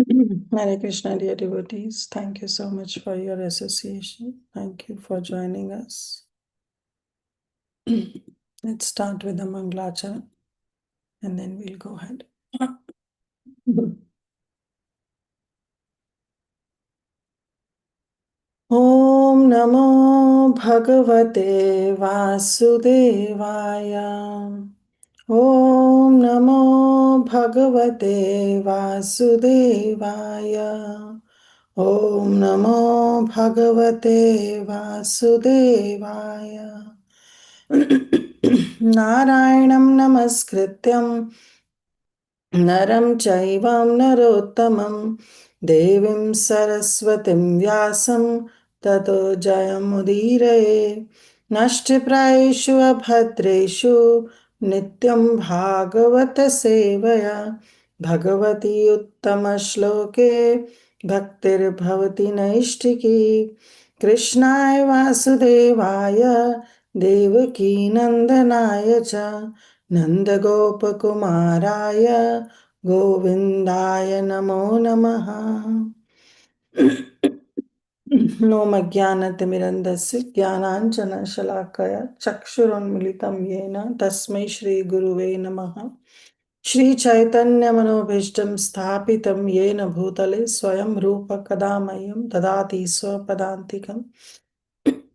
Hare Krishna, dear devotees. Thank you so much for your association. Thank you for joining us. Let's start with the Mangalachara and then we'll go ahead. Om Namo Bhagavate Vasudevaya. Om Namo Bhagavate Vasudevaya. Om Namo Bhagavate Vasudevaya. Narayanam Namaskrityam Naram Chaivam Narottamam Devim Saraswatim Vyasam Tato Jayamudiraye Nashtipraishu Abhadreshu Nityam Bhagavata Sevaya Bhagavati Uttama Shloke Bhaktir Bhavati Naishtiki Krishnaya Vasudevaya Devaki Nandanaya Cha Nandagopकुमाराय Govindaya Namo Namaha. Nom Ajnanatimirandasya Jnananjana Shalakaya Chakshurunmilitam Yena Tasmai Shri Guruve Namaha. Shri Chaitanya Manobhishtam Sthapitam Yena Bhutale Swayam Rupa Kadamayam Dadati Swapadantikam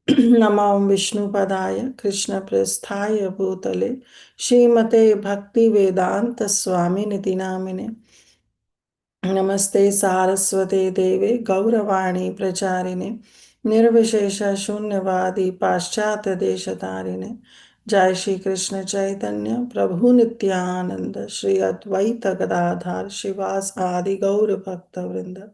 Namam Vishnu Padaya Krishna Prasthaya Bhutale Shrimate Bhakti Vedanta Swami Niti Namine Namaste Saraswate Deve Gauravani Pracharine Nirvishesha Shunyavadi Paschatya Deshatarine Jai Shri Krishna Chaitanya Prabhu Nityananda Shri Advaita Gadadhar Shivas Adi Gaura Bhakta Vrinda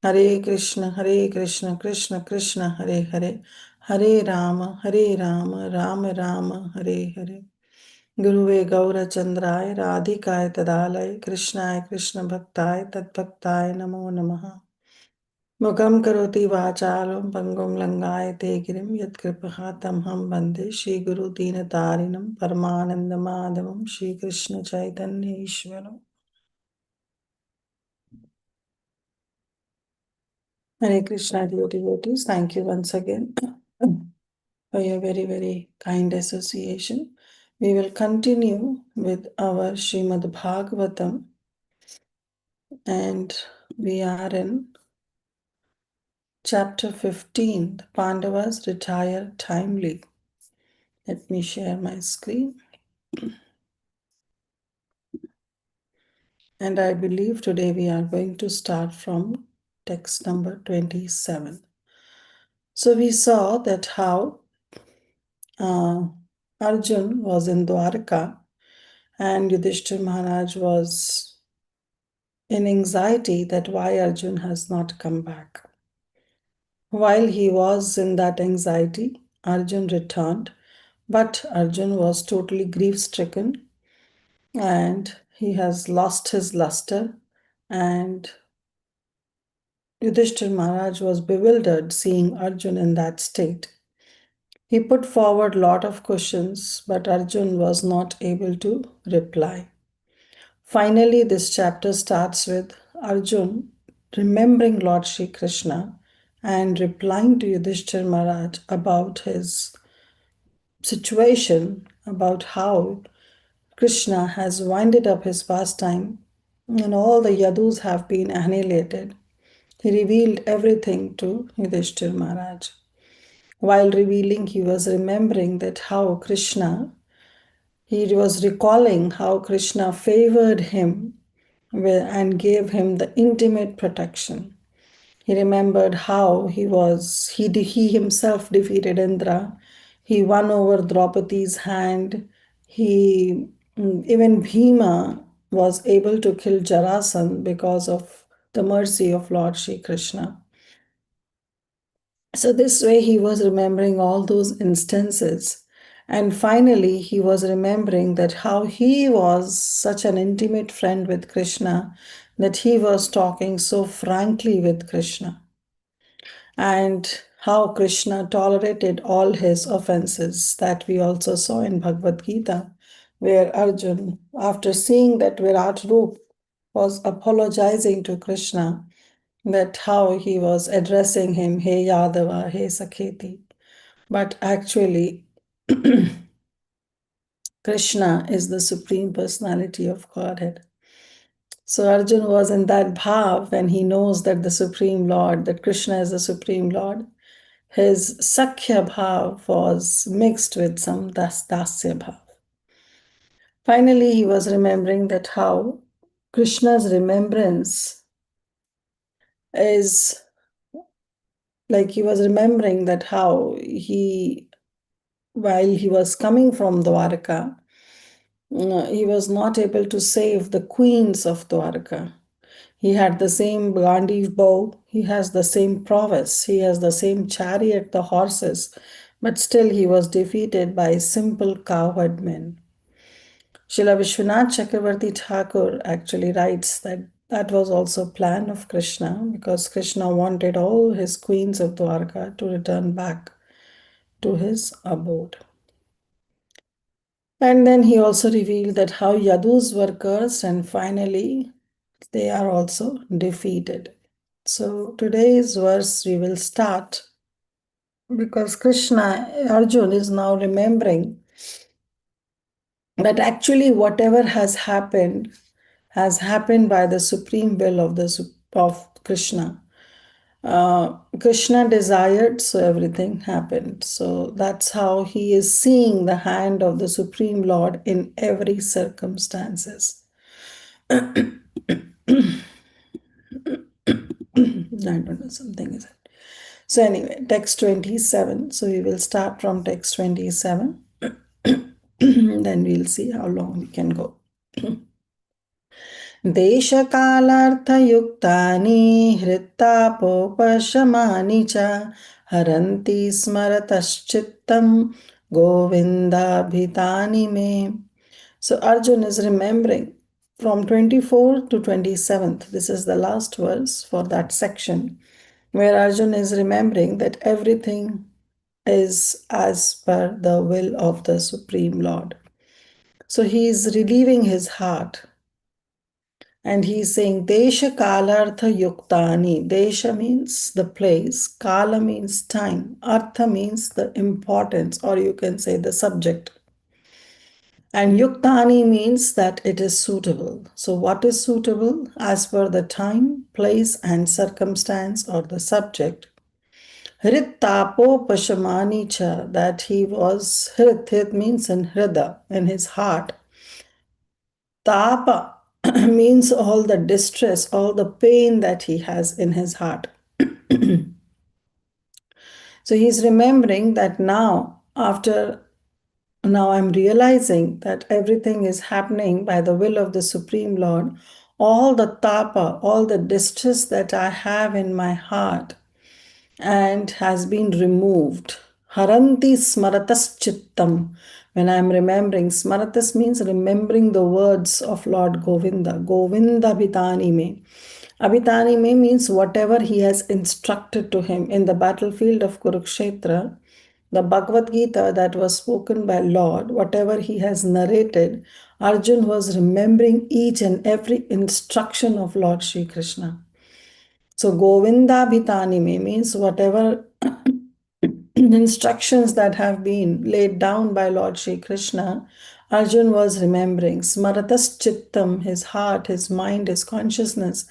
Hare Krishna, Krishna Krishna, Hare Hare, Hare Rama, Rama Rama, Hare Hare. Guruve Gaura Chandrai, Radhikaya Tadalai, Krishnaya Krishna Bhaktai, Tadbhaktai Namo Namaha. Mukam Karoti Vachalam, Pangum Langai Tegirim, Yat Kripahatam Ham Bande, Shri Guru Dina Tarinam, Paramananda Madhavam, Shri Krishna Chaitanya Ishwaram. Hare Krishna, dear devotees. Thank you once again for your very, very kind association. We will continue with our Srimad Bhagavatam, and we are in chapter 15. The Pandavas retire timely. Let me share my screen. And I believe today we are going to start from text number 27. So we saw that how Arjun was in Dwarka and Yudhishthir Maharaj was in anxiety that why Arjun has not come back. While he was in that anxiety, Arjun returned, but Arjun was totally grief-stricken and he has lost his luster, and Yudhishthir Maharaj was bewildered seeing Arjun in that state. He put forward a lot of questions, but Arjun was not able to reply. Finally, this chapter starts with Arjun remembering Lord Shri Krishna and replying to Yudhishthir Maharaj about his situation, about how Krishna has winded up his pastime and all the Yadus have been annihilated. He revealed everything to Yudhishthir Maharaj. While revealing, he was remembering that how Krishna, he was recalling how Krishna favored him and gave him the intimate protection. He remembered how he himself defeated Indra. He won over Draupadi's hand. Even Bhima was able to kill Jarasan because of the mercy of Lord Shri Krishna. So this way he was remembering all those instances. And finally, he was remembering that how he was such an intimate friend with Krishna, that he was talking so frankly with Krishna, and how Krishna tolerated all his offenses, that we also saw in Bhagavad Gita, where Arjun, after seeing that Virat Roop was apologizing to Krishna that how he was addressing him, Hey Yadava, Hey Sakheti. But actually, Krishna is the Supreme Personality of Godhead. So Arjun was in that bhav when he knows that the Supreme Lord, that Krishna is the Supreme Lord. His Sakhya bhav was mixed with some Dasya bhav. Finally, he was remembering that how Krishna's remembrance is like he was remembering that how while he was coming from Dwarka, he was not able to save the queens of Dwarka. He had the same Gandhi bow, he has the same prowess, he has the same chariot, the horses, but still he was defeated by simple cowherd men. Srila Vishwanath Chakravarti Thakur actually writes that that was also a plan of Krishna because Krishna wanted all his queens of Dwarka to return back to his abode. And then he also revealed that how Yadus were cursed and finally they are also defeated. So today's verse we will start because Arjun is now remembering that actually whatever has happened by the supreme will of Krishna. Krishna desired, so everything happened. So that's how he is seeing the hand of the Supreme Lord in every circumstances. I don't know, something is it. So anyway, text 27. So we will start from text 27. Then we'll see how long we can go. देशकालार्थयुक्तानि हृत्तापोपशमानि च हरन्ति स्मरतश्चित्तं गोविन्दाभितानि मे. So Arjun is remembering from 24 to 27th. This is the last verse for that section where Arjun is remembering that everything is as per the will of the Supreme Lord. So he is relieving his heart. And he's saying, Desha Kalartha Yuktani. Desha means the place, Kala means time, Artha means the importance, or you can say the subject. And Yuktani means that it is suitable. So, what is suitable? As per the time, place, and circumstance, or the subject. Hrit tapo pashamani cha, that he was, hrit means in hrida, in his heart. Tapa means all the distress, all the pain that he has in his heart. So he's remembering that now I'm realizing that everything is happening by the will of the Supreme Lord. All the tapa, all the distress that I have in my heart and has been removed. Haranti smaratas chittam. When I am remembering, smaratas means remembering the words of Lord Govinda. Govinda abhitani me. Abhitani me means whatever he has instructed to him in the battlefield of Kurukshetra. The Bhagavad Gita that was spoken by Lord, whatever he has narrated, Arjun was remembering each and every instruction of Lord Sri Krishna. So Govinda Bhitani me means whatever instructions that have been laid down by Lord Sri Krishna, Arjun was remembering. Smaratas Chittam, his heart, his mind, his consciousness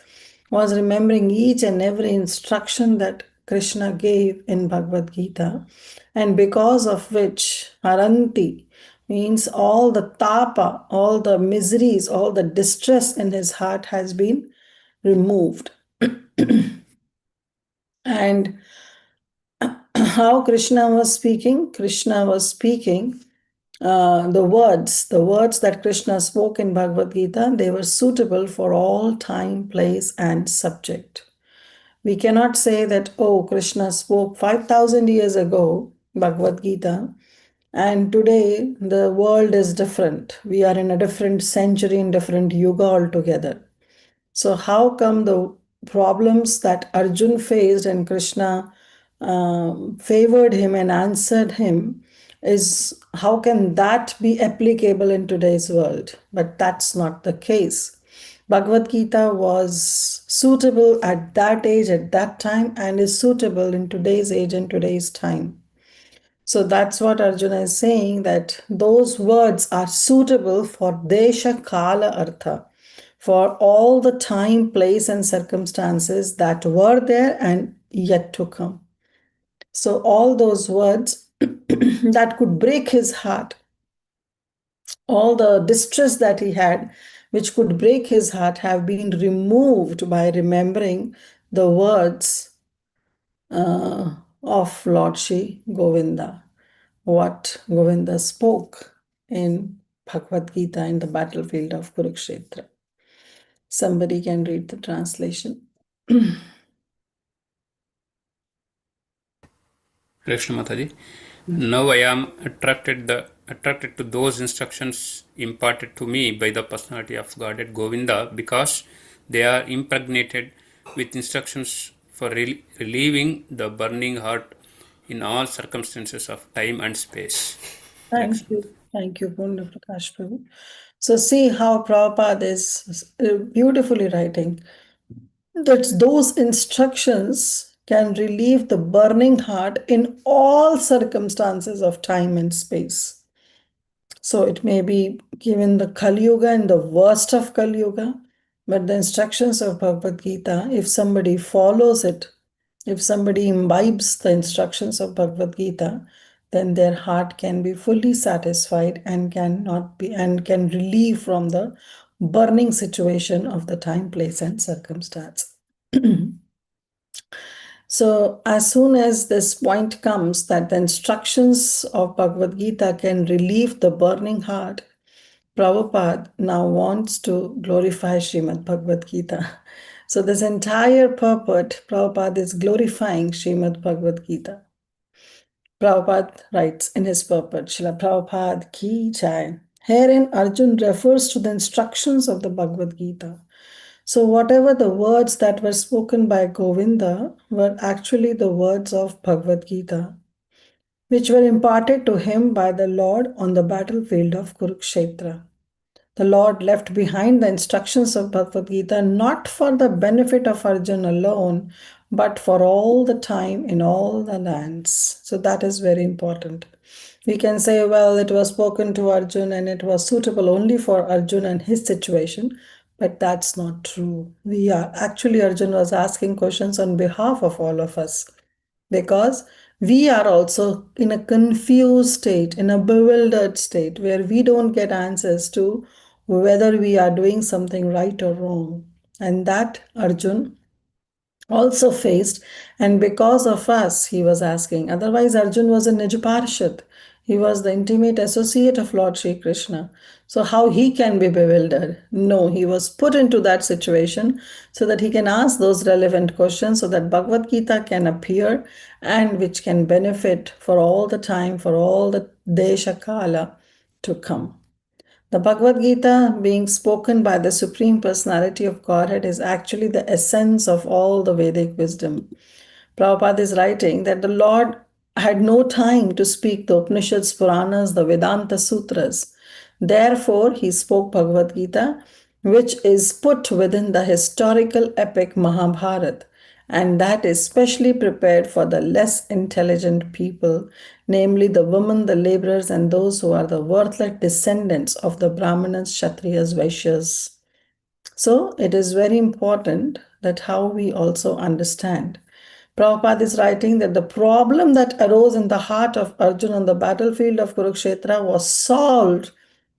was remembering each and every instruction that Krishna gave in Bhagavad Gita, and because of which Haranti means all the tapa, all the miseries, all the distress in his heart has been removed. And how Krishna was speaking? Krishna was speaking the words that Krishna spoke in Bhagavad Gita, they were suitable for all time, place, and subject. We cannot say that, oh, Krishna spoke 5,000 years ago, Bhagavad Gita, and today the world is different. We are in a different century, in different yuga altogether. So how come the problems that Arjun faced and Krishna favored him and answered him is how can that be applicable in today's world? But that's not the case. Bhagavad Gita was suitable at that age, at that time, and is suitable in today's age and today's time. So that's what Arjuna is saying, that those words are suitable for Desha Kala Artha, for all the time, place, and circumstances that were there and yet to come. So all those words that could break his heart, all the distress that he had, which could break his heart, have been removed by remembering the words of Lord Shri Govinda, what Govinda spoke in Bhagavad Gita in the battlefield of Kurukshetra. Somebody can read the translation. Krishna Mataji. Now I am attracted to those instructions imparted to me by the personality of Godhead Govinda, because they are impregnated with instructions for relieving the burning heart in all circumstances of time and space. Thank you. Thank you, Purna Prakash Prabhu. So see how Prabhupada is beautifully writing that those instructions can relieve the burning heart in all circumstances of time and space. So it may be given the Kali Yuga and the worst of Kali Yuga, but the instructions of Bhagavad Gita, if somebody follows it, if somebody imbibes the instructions of Bhagavad Gita, then their heart can be fully satisfied and can relieve from the burning situation of the time, place, and circumstance. So, as soon as this point comes that the instructions of Bhagavad Gita can relieve the burning heart, Prabhupada now wants to glorify Srimad Bhagavad Gita. So, this entire purport, Prabhupada is glorifying Srimad Bhagavad Gita. Prabhupada writes in his purport, Srila Prabhupada ki jai. Herein, Arjun refers to the instructions of the Bhagavad Gita. So, whatever the words that were spoken by Govinda were actually the words of Bhagavad Gita, which were imparted to him by the Lord on the battlefield of Kurukshetra. The Lord left behind the instructions of Bhagavad Gita not for the benefit of Arjuna alone, but for all the time in all the lands. So that is very important. We can say, well, it was spoken to Arjuna and it was suitable only for Arjuna and his situation, but that's not true. Actually, Arjuna was asking questions on behalf of all of us, because we are also in a confused state, in a bewildered state, where we don't get answers to whether we are doing something right or wrong. And that Arjun also faced, and because of us, he was asking. Otherwise, Arjun was a Nijaparshad. He was the intimate associate of Lord Sri Krishna. So, how he can be bewildered? No, he was put into that situation so that he can ask those relevant questions, so that Bhagavad Gita can appear and which can benefit for all the time, for all the Desha Kala to come. The Bhagavad Gita, being spoken by the Supreme Personality of Godhead, is actually the essence of all the Vedic wisdom. Prabhupada is writing that the Lord had no time to speak the Upanishads, Puranas, the Vedanta Sutras. Therefore, he spoke Bhagavad Gita, which is put within the historical epic Mahabharata, and that is specially prepared for the less intelligent people, namely the women, the laborers, and those who are the worthless descendants of the Brahmanas, Kshatriyas, Vaishyas. So it is very important that how we also understand. Prabhupada is writing that the problem that arose in the heart of Arjuna on the battlefield of Kurukshetra was solved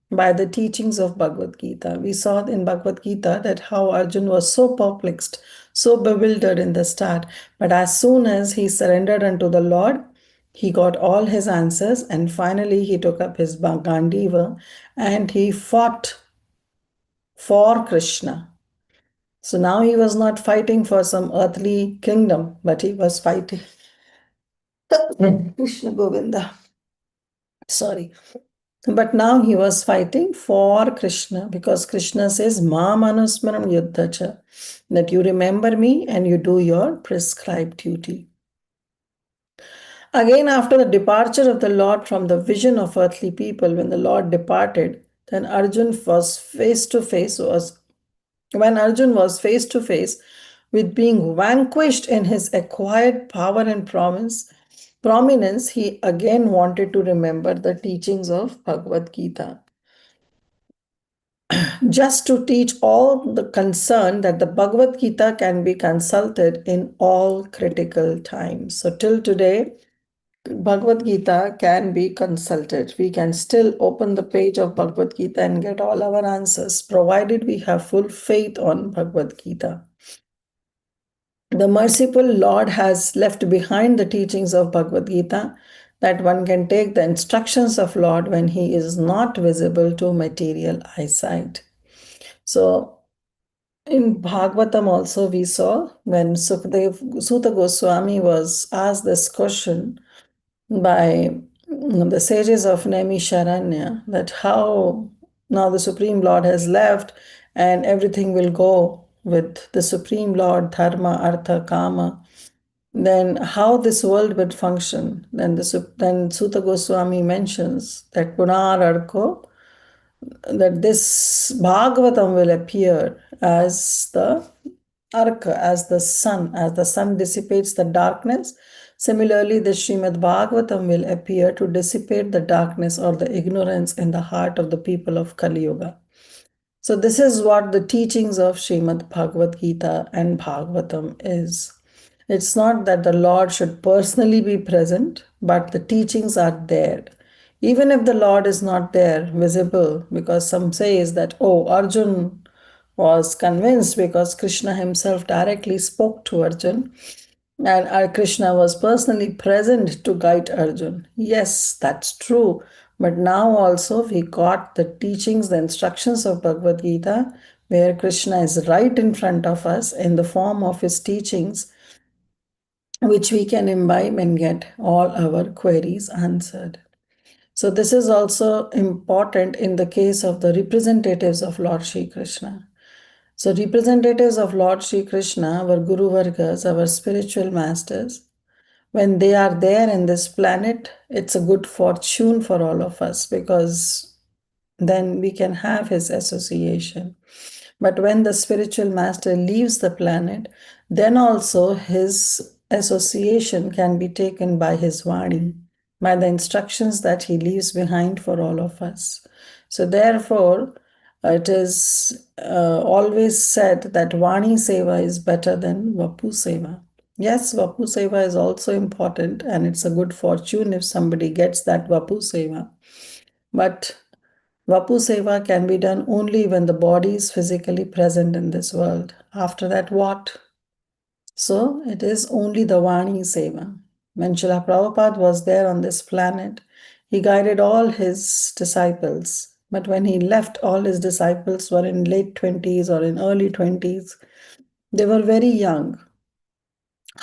by the teachings of Bhagavad Gita. We saw in Bhagavad Gita that how Arjuna was so perplexed, so bewildered in the start, but as soon as he surrendered unto the Lord, he got all his answers, and finally he took up his Gandiva and he fought for Krishna. So now he was not fighting for some earthly kingdom, but he was fighting Krishna Govinda. Sorry. But now he was fighting for Krishna, because Krishna says, Ma manusmaram yuddhacha, that you remember me and you do your prescribed duty. Again, after the departure of the Lord from the vision of earthly people, when the Lord departed, then Arjun was face to face When Arjun was face to face with being vanquished in his acquired power and prominence, he again wanted to remember the teachings of Bhagavad Gita, just to teach all the concerned that the Bhagavad Gita can be consulted in all critical times. So, till today, Bhagavad Gita can be consulted. We can still open the page of Bhagavad Gita and get all our answers, provided we have full faith on Bhagavad Gita. The merciful Lord has left behind the teachings of Bhagavad Gita, that one can take the instructions of Lord when he is not visible to material eyesight. So in Bhagavatam also we saw when Sutta Goswami was asked this question by the sages of Naimisharanya, that how now the Supreme Lord has left and everything will go with the Supreme Lord, Dharma, Artha, Kama, then how this world would function. Then Sutta Goswami mentions that Punar Arko, that this Bhagavatam will appear as the Arka, as the sun dissipates the darkness. Similarly, the Srimad Bhagavatam will appear to dissipate the darkness or the ignorance in the heart of the people of Kali Yuga. So, this is what the teachings of Srimad Bhagavad Gita and Bhagavatam is. It's not that the Lord should personally be present, but the teachings are there. Even if the Lord is not there, visible, because some says that, oh, Arjun was convinced because Krishna himself directly spoke to Arjun and Krishna was personally present to guide Arjun. Yes, that's true. But now also we got the teachings, the instructions of Bhagavad Gita, where Krishna is right in front of us in the form of his teachings, which we can imbibe and get all our queries answered. So, this is also important in the case of the representatives of Lord Shri Krishna. So, representatives of Lord Shri Krishna, our Guru Vargas, our spiritual masters, when they are there in this planet, it's a good fortune for all of us because then we can have his association. But when the spiritual master leaves the planet, then also his association can be taken by his Vani, by the instructions that he leaves behind for all of us. So, therefore, it is always said that Vani Seva is better than Vapu Seva. Yes, Vapu Seva is also important, and it's a good fortune if somebody gets that Vapu Seva. But Vapu Seva can be done only when the body is physically present in this world. After that, what? So it is only the Vani Seva. When Srila Prabhupada was there on this planet, he guided all his disciples. But when he left, all his disciples were in late 20s or in early 20s. They were very young.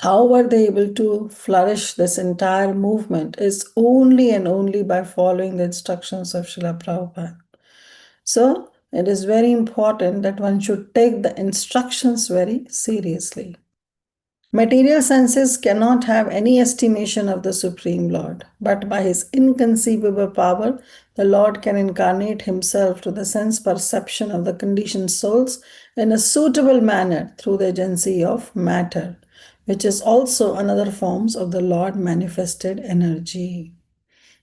How were they able to flourish this entire movement is only and only by following the instructions of Srila Prabhupada. So it is very important that one should take the instructions very seriously. Material senses cannot have any estimation of the Supreme Lord, but by his inconceivable power, the Lord can incarnate himself to the sense perception of the conditioned souls in a suitable manner through the agency of matter, which is also another form of the Lord manifested energy.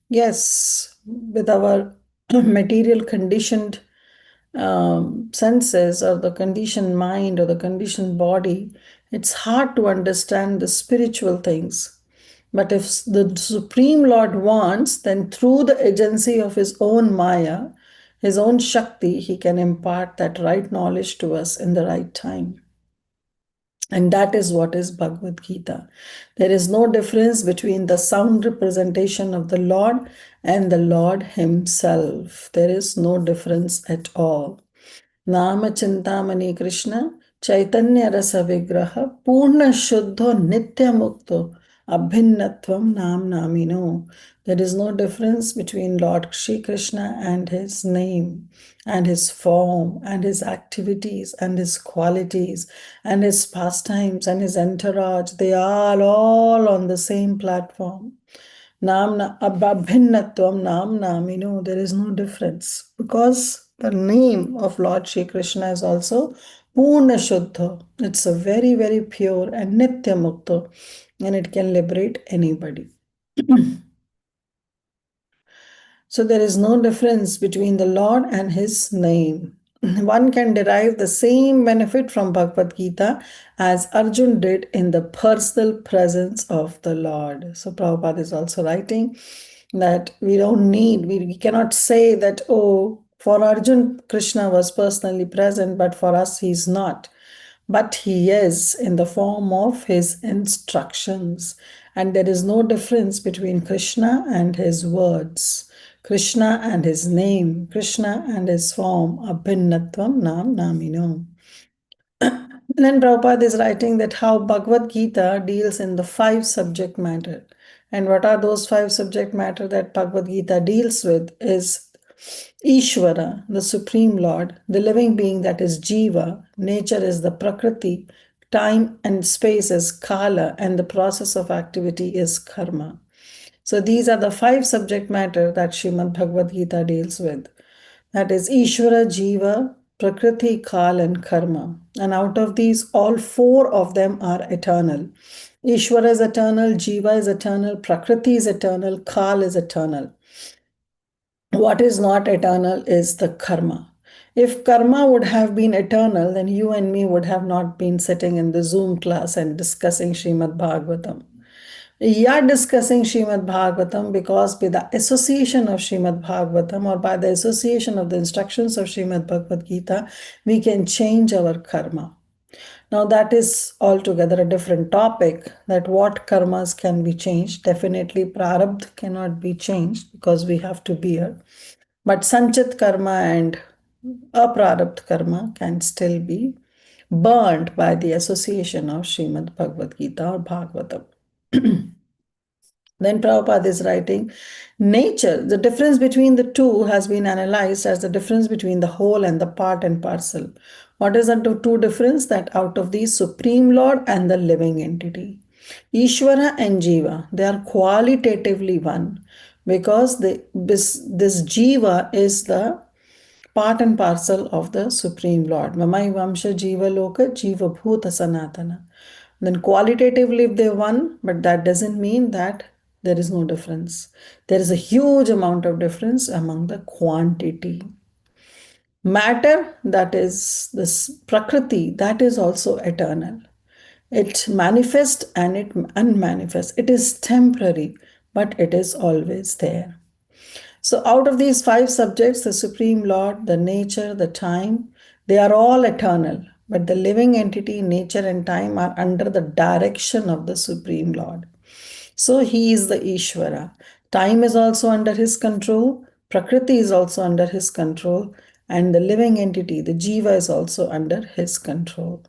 Yes, with our material conditioned senses or the conditioned mind or the conditioned body, it's hard to understand the spiritual things. But if the Supreme Lord wants, then through the agency of his own Maya, his own Shakti, he can impart that right knowledge to us in the right time. And that is what is Bhagavad Gita. There is no difference between the sound representation of the Lord and the Lord Himself. There is no difference at all. Nama Chintamani Krishna Chaitanya Rasa Vigraha Purna Shuddho Nitya Mukto Abhinnatvam Nam Namino. There is no difference between Lord Shri Krishna and his name and his form and his activities and his qualities and his pastimes and his entourage. They are all on the same platform. Nam Abhinnatvam Nam Namino. There is no difference because The name of Lord Shri Krishna is also Purna Shuddha. It's a very, very pure and Nitya Mukta, and it can liberate anybody. So there is no difference between the Lord and his name. One can derive the same benefit from Bhagavad Gita as Arjun did in the personal presence of the Lord. So Prabhupada is also writing that we don't need, we cannot say that, oh, for Arjun, Krishna was personally present, but for us, he's not. But he is in the form of his instructions. And there is no difference between Krishna and his words, Krishna and his name, Krishna and his form, abhinnatvam nam namino. And then Prabhupada is writing that how Bhagavad Gita deals in the five subject matter. And what are those five subject matter that Bhagavad Gita deals with is Ishvara, the Supreme Lord, the living being that is Jiva, nature is the Prakriti, time and space is Kala, and the process of activity is Karma. So these are the five subject matter that Srimad Bhagavad Gita deals with. That is Ishvara, Jiva, Prakriti, Kal, and Karma. And out of these, all four of them are eternal. Ishvara is eternal, Jiva is eternal, Prakriti is eternal, Kal is eternal. What is not eternal is the karma. If karma would have been eternal, then you and me would have not been sitting in the Zoom class and discussing Srimad Bhagavatam. We are discussing Srimad Bhagavatam because by the association of Srimad Bhagavatam or by the association of the instructions of Srimad Bhagavad Gita, we can change our karma. Now that is altogether a different topic, that what karmas can be changed. Definitely prarabdha cannot be changed because we have to bear. But sanchit karma and aprarabdha karma can still be burnt by the association of Srimad Bhagavad Gita or Bhagavatam. Then Prabhupada is writing, nature, the difference between the two has been analyzed as the difference between the whole and the part and parcel. What is the two difference? That out of the Supreme Lord and the living entity. Ishvara and Jiva, they are qualitatively one because this Jiva is the part and parcel of the Supreme Lord. Mamai Vamsha Jiva Loka Jiva Bhuta Sanatana. Then qualitatively they won, but that doesn't mean that there is no difference. There is a huge amount of difference among the quantity. Matter, that is this Prakriti, that is also eternal. It manifests and it unmanifests. It is temporary, but it is always there. So, out of these five subjects, the Supreme Lord, the nature, the time, they are all eternal. But the living entity, nature, and time are under the direction of the Supreme Lord. So, He is the Ishvara. Time is also under His control, Prakriti is also under His control, and the living entity, the Jiva, is also under His control.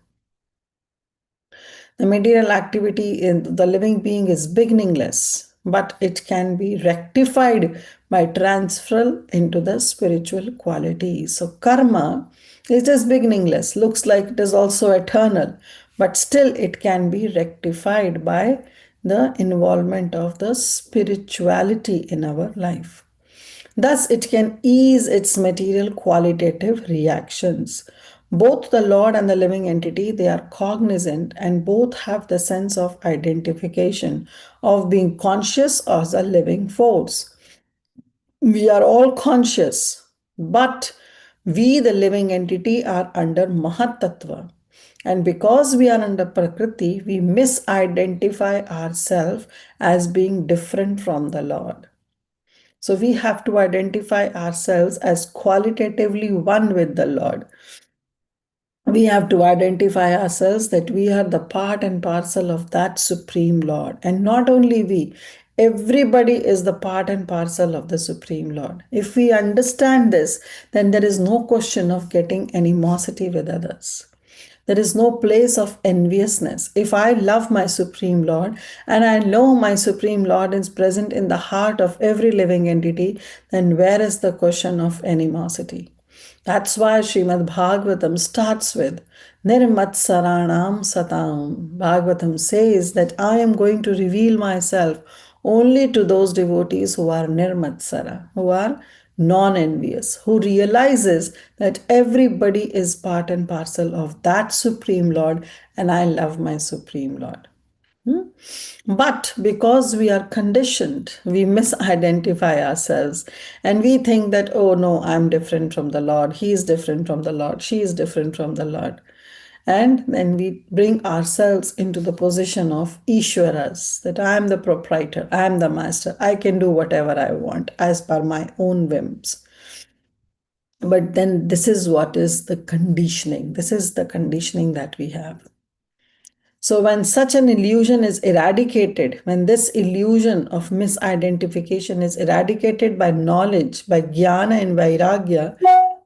The material activity in the living being is beginningless, but it can be rectified by transfer into the spiritual quality. So, karma is just beginningless, looks like it is also eternal, but still it can be rectified by the involvement of the spirituality in our life. Thus, it can ease its material qualitative reactions. Both the Lord and the living entity, they are cognizant and both have the sense of identification, of being conscious as a living force. We are all conscious, but we, the living entity, are under Mahatattva. And because we are under Prakriti, we misidentify ourselves as being different from the Lord. So we have to identify ourselves as qualitatively one with the Lord. We have to identify ourselves that we are the part and parcel of that Supreme Lord. And not only we, everybody is the part and parcel of the Supreme Lord. If we understand this, then there is no question of getting animosity with others. There is no place of enviousness. If I love my Supreme Lord and I know my Supreme Lord is present in the heart of every living entity, then where is the question of animosity? That's why Srimad Bhagavatam starts with Nirmatsaranam Satam. Bhagavatam says that I am going to reveal myself only to those devotees who are Nirmatsara, who are non envious, who realizes that everybody is part and parcel of that Supreme Lord, and I love my Supreme Lord. But because we are conditioned, we misidentify ourselves and we think that, oh no, I'm different from the Lord, he is different from the Lord, she is different from the Lord. And then we bring ourselves into the position of Ishwaras, that I am the proprietor, I am the master, I can do whatever I want as per my own whims. But then this is what is the conditioning. This is the conditioning that we have. So, when such an illusion is eradicated, when this illusion of misidentification is eradicated by knowledge, by jnana and vairagya,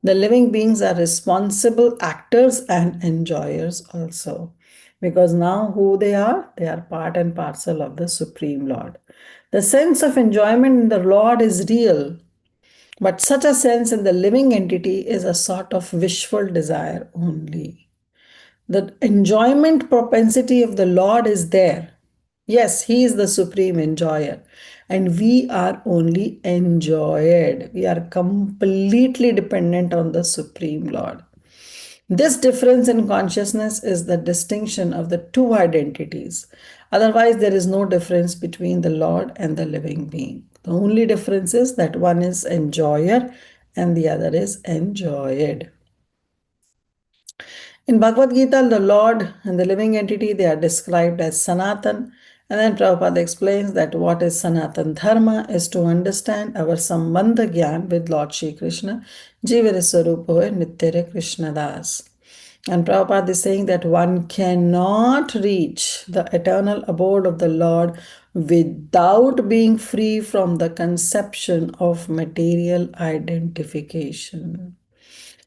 the living beings are responsible actors and enjoyers also. Because now who they are part and parcel of the Supreme Lord. The sense of enjoyment in the Lord is real, but such a sense in the living entity is a sort of wishful desire only. The enjoyment propensity of the Lord is there. Yes, He is the supreme enjoyer. And we are only enjoyed. We are completely dependent on the Supreme Lord. This difference in consciousness is the distinction of the two identities. Otherwise, there is no difference between the Lord and the living being. The only difference is that one is enjoyer and the other is enjoyed. In Bhagavad Gita, the Lord and the living entity, they are described as Sanatan. And then Prabhupada explains that what is Sanatan Dharma is to understand our Sambandha Gyan with Lord Shri Krishna, Jivara Swarupa Nityare Krishna Das. And Prabhupada is saying that one cannot reach the eternal abode of the Lord without being free from the conception of material identification.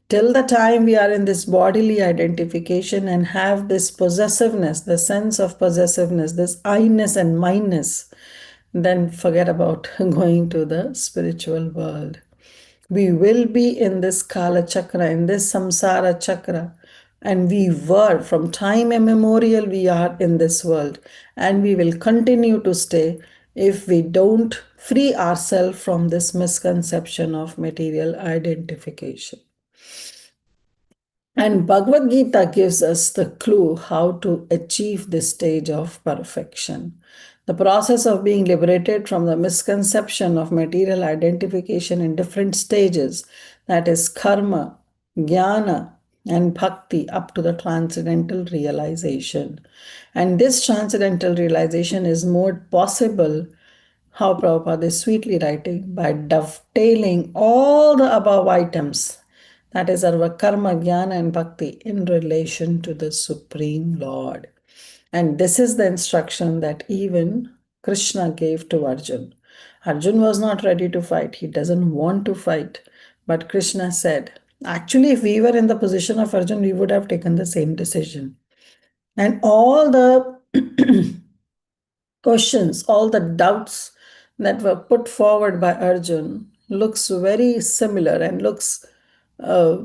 Till the time we are in this bodily identification and have this possessiveness, the sense of possessiveness, this I-ness and mine-ness, then forget about going to the spiritual world. We will be in this Kala Chakra, in this Samsara Chakra, and we were from time immemorial, we are in this world, and we will continue to stay if we don't free ourselves from this misconception of material identification. And Bhagavad Gita gives us the clue how to achieve this stage of perfection. The process of being liberated from the misconception of material identification in different stages, that is karma, jnana, and bhakti, up to the transcendental realization. And this transcendental realization is made possible, how Prabhupada is sweetly writing, by dovetailing all the above items, that is our karma, jnana, and bhakti, in relation to the Supreme Lord. And this is the instruction that even Krishna gave to Arjun. Arjun was not ready to fight, he doesn't want to fight. But Krishna said, actually, if we were in the position of Arjun, we would have taken the same decision. And all the questions, all the doubts that were put forward by Arjun looks very similar and looks uh,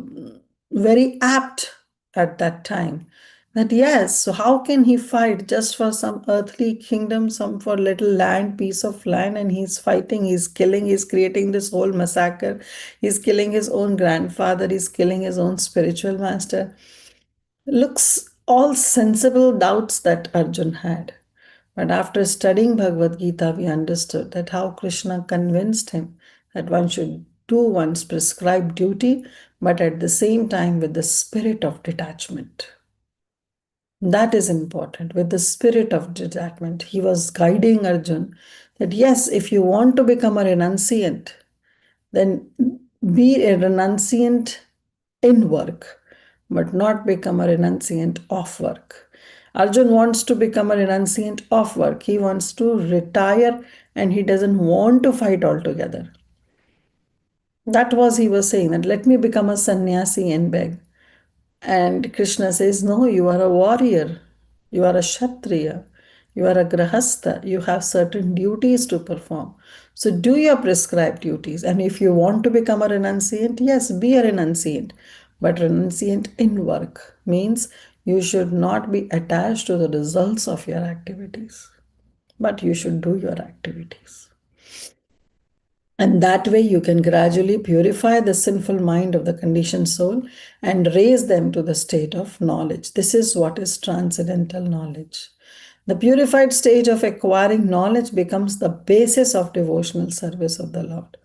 very apt at that time. That yes, so how can he fight just for some earthly kingdom, some for little land, piece of land, and he's fighting, he's killing, he's creating this whole massacre, he's killing his own grandfather, he's killing his own spiritual master. Looks all sensible doubts that Arjun had. But after studying Bhagavad Gita, we understood that how Krishna convinced him that one should do one's prescribed duty, but at the same time with the spirit of detachment. That is important. With the spirit of detachment, he was guiding Arjun that yes, if you want to become a renunciant, then be a renunciant in work, but not become a renunciant of work. Arjun wants to become a renunciant of work. He wants to retire and he doesn't want to fight altogether. That was he was saying that let me become a sannyasi and beg. And Krishna says, no, you are a warrior. You are a kshatriya. You are a grahastha. You have certain duties to perform. So do your prescribed duties. And if you want to become a renunciant, yes, be a renunciant. But renunciant in work means you should not be attached to the results of your activities, but you should do your activities. And that way, you can gradually purify the sinful mind of the conditioned soul and raise them to the state of knowledge. This is what is transcendental knowledge. The purified stage of acquiring knowledge becomes the basis of devotional service of the Lord.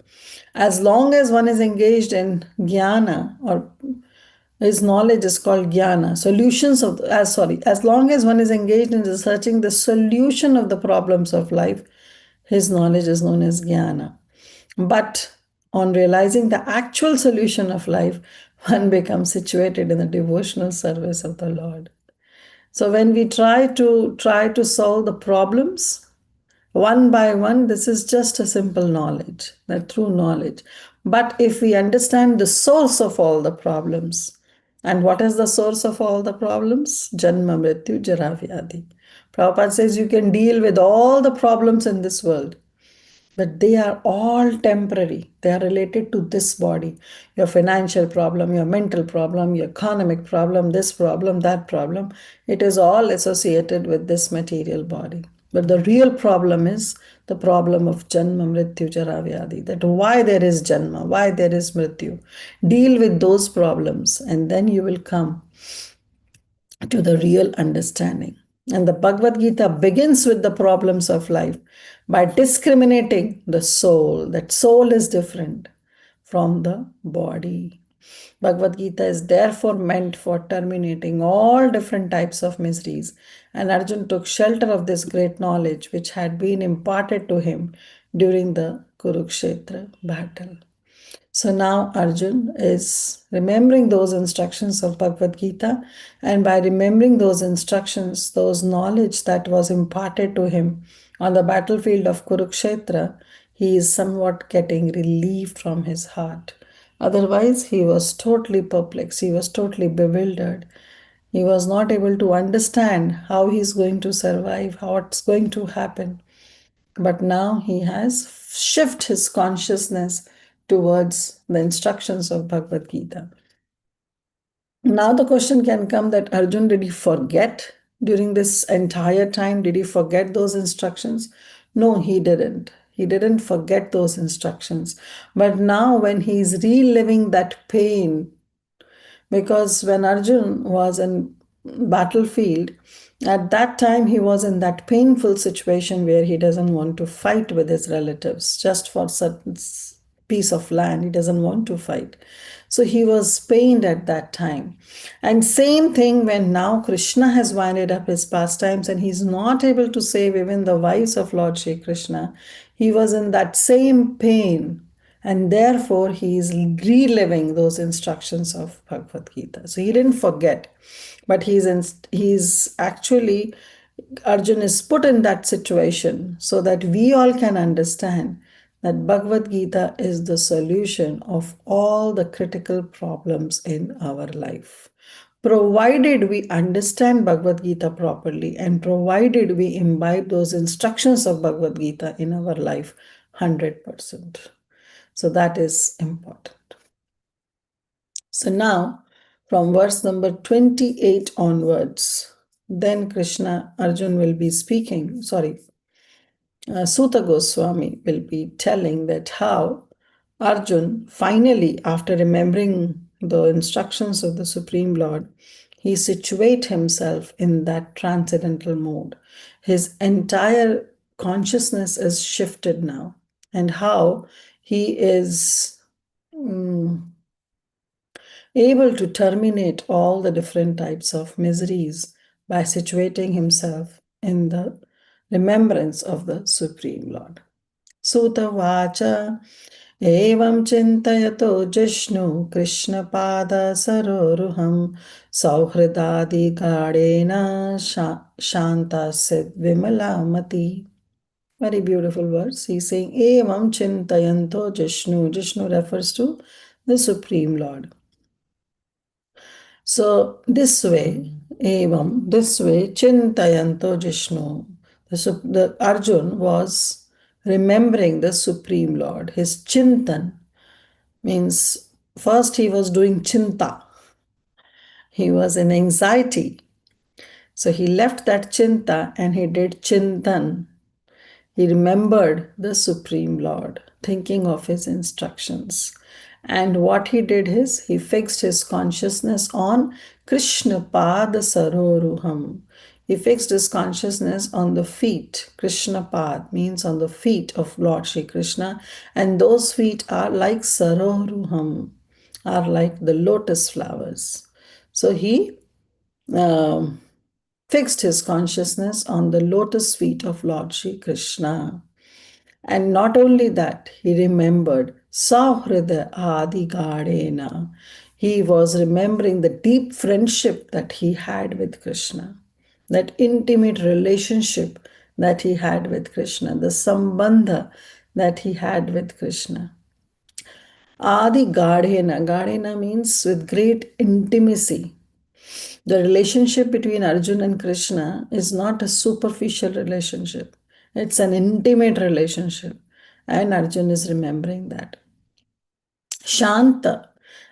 As long as one is engaged in jnana, or his knowledge is called jnana, solutions of, as long as one is engaged in researching the solution of the problems of life, his knowledge is known as jnana. But on realizing the actual solution of life, one becomes situated in the devotional service of the Lord. So when we try to solve the problems one by one, this is just a simple knowledge, that true knowledge. But if we understand the source of all the problems, and what is the source of all the problems? Janma, Mrityu, Jara, Vyadhi. Prabhupada says you can deal with all the problems in this world, but they are all temporary. They are related to this body. Your financial problem, your mental problem, your economic problem, this problem, that problem. It is all associated with this material body. But the real problem is the problem of Janma, Mrityu, Jara, Vyadi. That why there is Janma, why there is Mrityu. Deal with those problems, and then you will come to the real understanding. And the Bhagavad Gita begins with the problems of life by discriminating the soul. That soul is different from the body. Bhagavad Gita is therefore meant for terminating all different types of miseries. And Arjun took shelter of this great knowledge which had been imparted to him during the Kurukshetra battle. So now Arjun is remembering those instructions of Bhagavad Gita, and by remembering those instructions, those knowledge that was imparted to him on the battlefield of Kurukshetra, he is somewhat getting relief from his heart. Otherwise, he was totally perplexed, he was totally bewildered. He was not able to understand how he's going to survive, how it's going to happen. But now he has shifted his consciousness towards the instructions of Bhagavad Gita. Now the question can come that Arjun, did he forget during this entire time? Did he forget those instructions? No, he didn't. He didn't forget those instructions. But now when he's reliving that pain, because when Arjun was in battlefield, at that time he was in that painful situation where he doesn't want to fight with his relatives just for certain piece of land. He doesn't want to fight. So he was pained at that time. And same thing when now Krishna has winded up his pastimes and he's not able to save even the wives of Lord Shri Krishna. He was in that same pain, and therefore he is reliving those instructions of Bhagavad Gita. So he didn't forget, but he's actually, Arjun is put in that situation so that we all can understand that Bhagavad Gita is the solution of all the critical problems in our life. Provided we understand Bhagavad Gita properly and provided we imbibe those instructions of Bhagavad Gita in our life 100%. So that is important. So now, from verse number 28 onwards, then Krishna, Arjun will be speaking, Suta Goswami will be telling that how Arjun finally, after remembering the instructions of the Supreme Lord, he situate himself in that transcendental mode. His entire consciousness is shifted now, and how he is able to terminate all the different types of miseries by situating himself in the remembrance of the Supreme Lord. Suta Vacha Evam Chintayato Jishnu Krishna Pada Saroruham Sauhridadi Gadena Shanta Sid Vimalamati. Very beautiful verse. He's saying Evam Chintayanto Jishnu. Jishnu refers to the Supreme Lord. So this way, Chintayanto Jishnu, the Arjun was remembering the Supreme Lord. His Chintan means first he was doing Chinta. He was in anxiety. So he left that Chinta and he did Chintan. He remembered the Supreme Lord. thinking of his instructions. And what he did is he fixed his consciousness on Krishna Pad Saroruham. He fixed his consciousness on the feet. Krishna Pad means on the feet of Lord Shri Krishna, and those feet are like Saroruham, are like the lotus flowers. So he um, fixed his consciousness on the lotus feet of Lord Shri Krishna. And not only that, he remembered Sahrida Adi Gadena. He was remembering the deep friendship that he had with Krishna, that intimate relationship that he had with Krishna, the sambandha that he had with Krishna. Adi Gadena. Gadena means with great intimacy. The relationship between Arjun and Krishna is not a superficial relationship, it's an intimate relationship. And Arjun is remembering that. Shanta,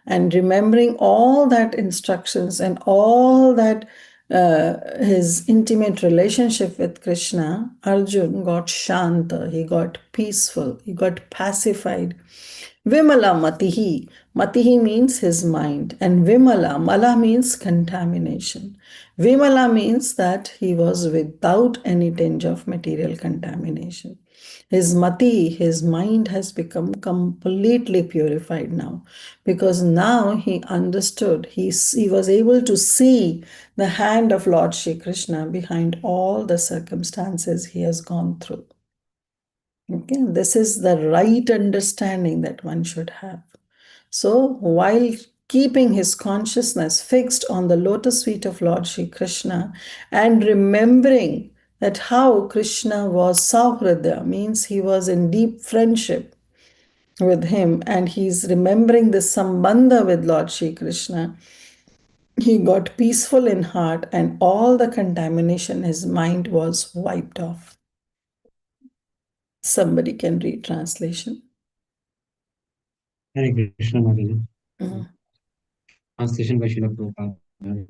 and remembering all that instructions and all that his intimate relationship with Krishna, Arjun got Shanta, he got peaceful, he got pacified. Vimala Matihi. Matihi means his mind, and Vimala, Mala means contamination. Vimala means that he was without any tinge of material contamination. His mati, his mind has become completely purified now, because now he understood, he was able to see the hand of Lord Shri Krishna behind all the circumstances he has gone through. Okay, this is the right understanding that one should have. So, while keeping his consciousness fixed on the lotus feet of Lord Shri Krishna and remembering that how Krishna was Sauhrida, means he was in deep friendship with him, and he's remembering the sambandha with Lord Shri Krishna, he got peaceful in heart and all the contamination, his mind was wiped off. Somebody can read translation. Hare Krishna Mataji. Mhm. Translation by Srila Prabhupada.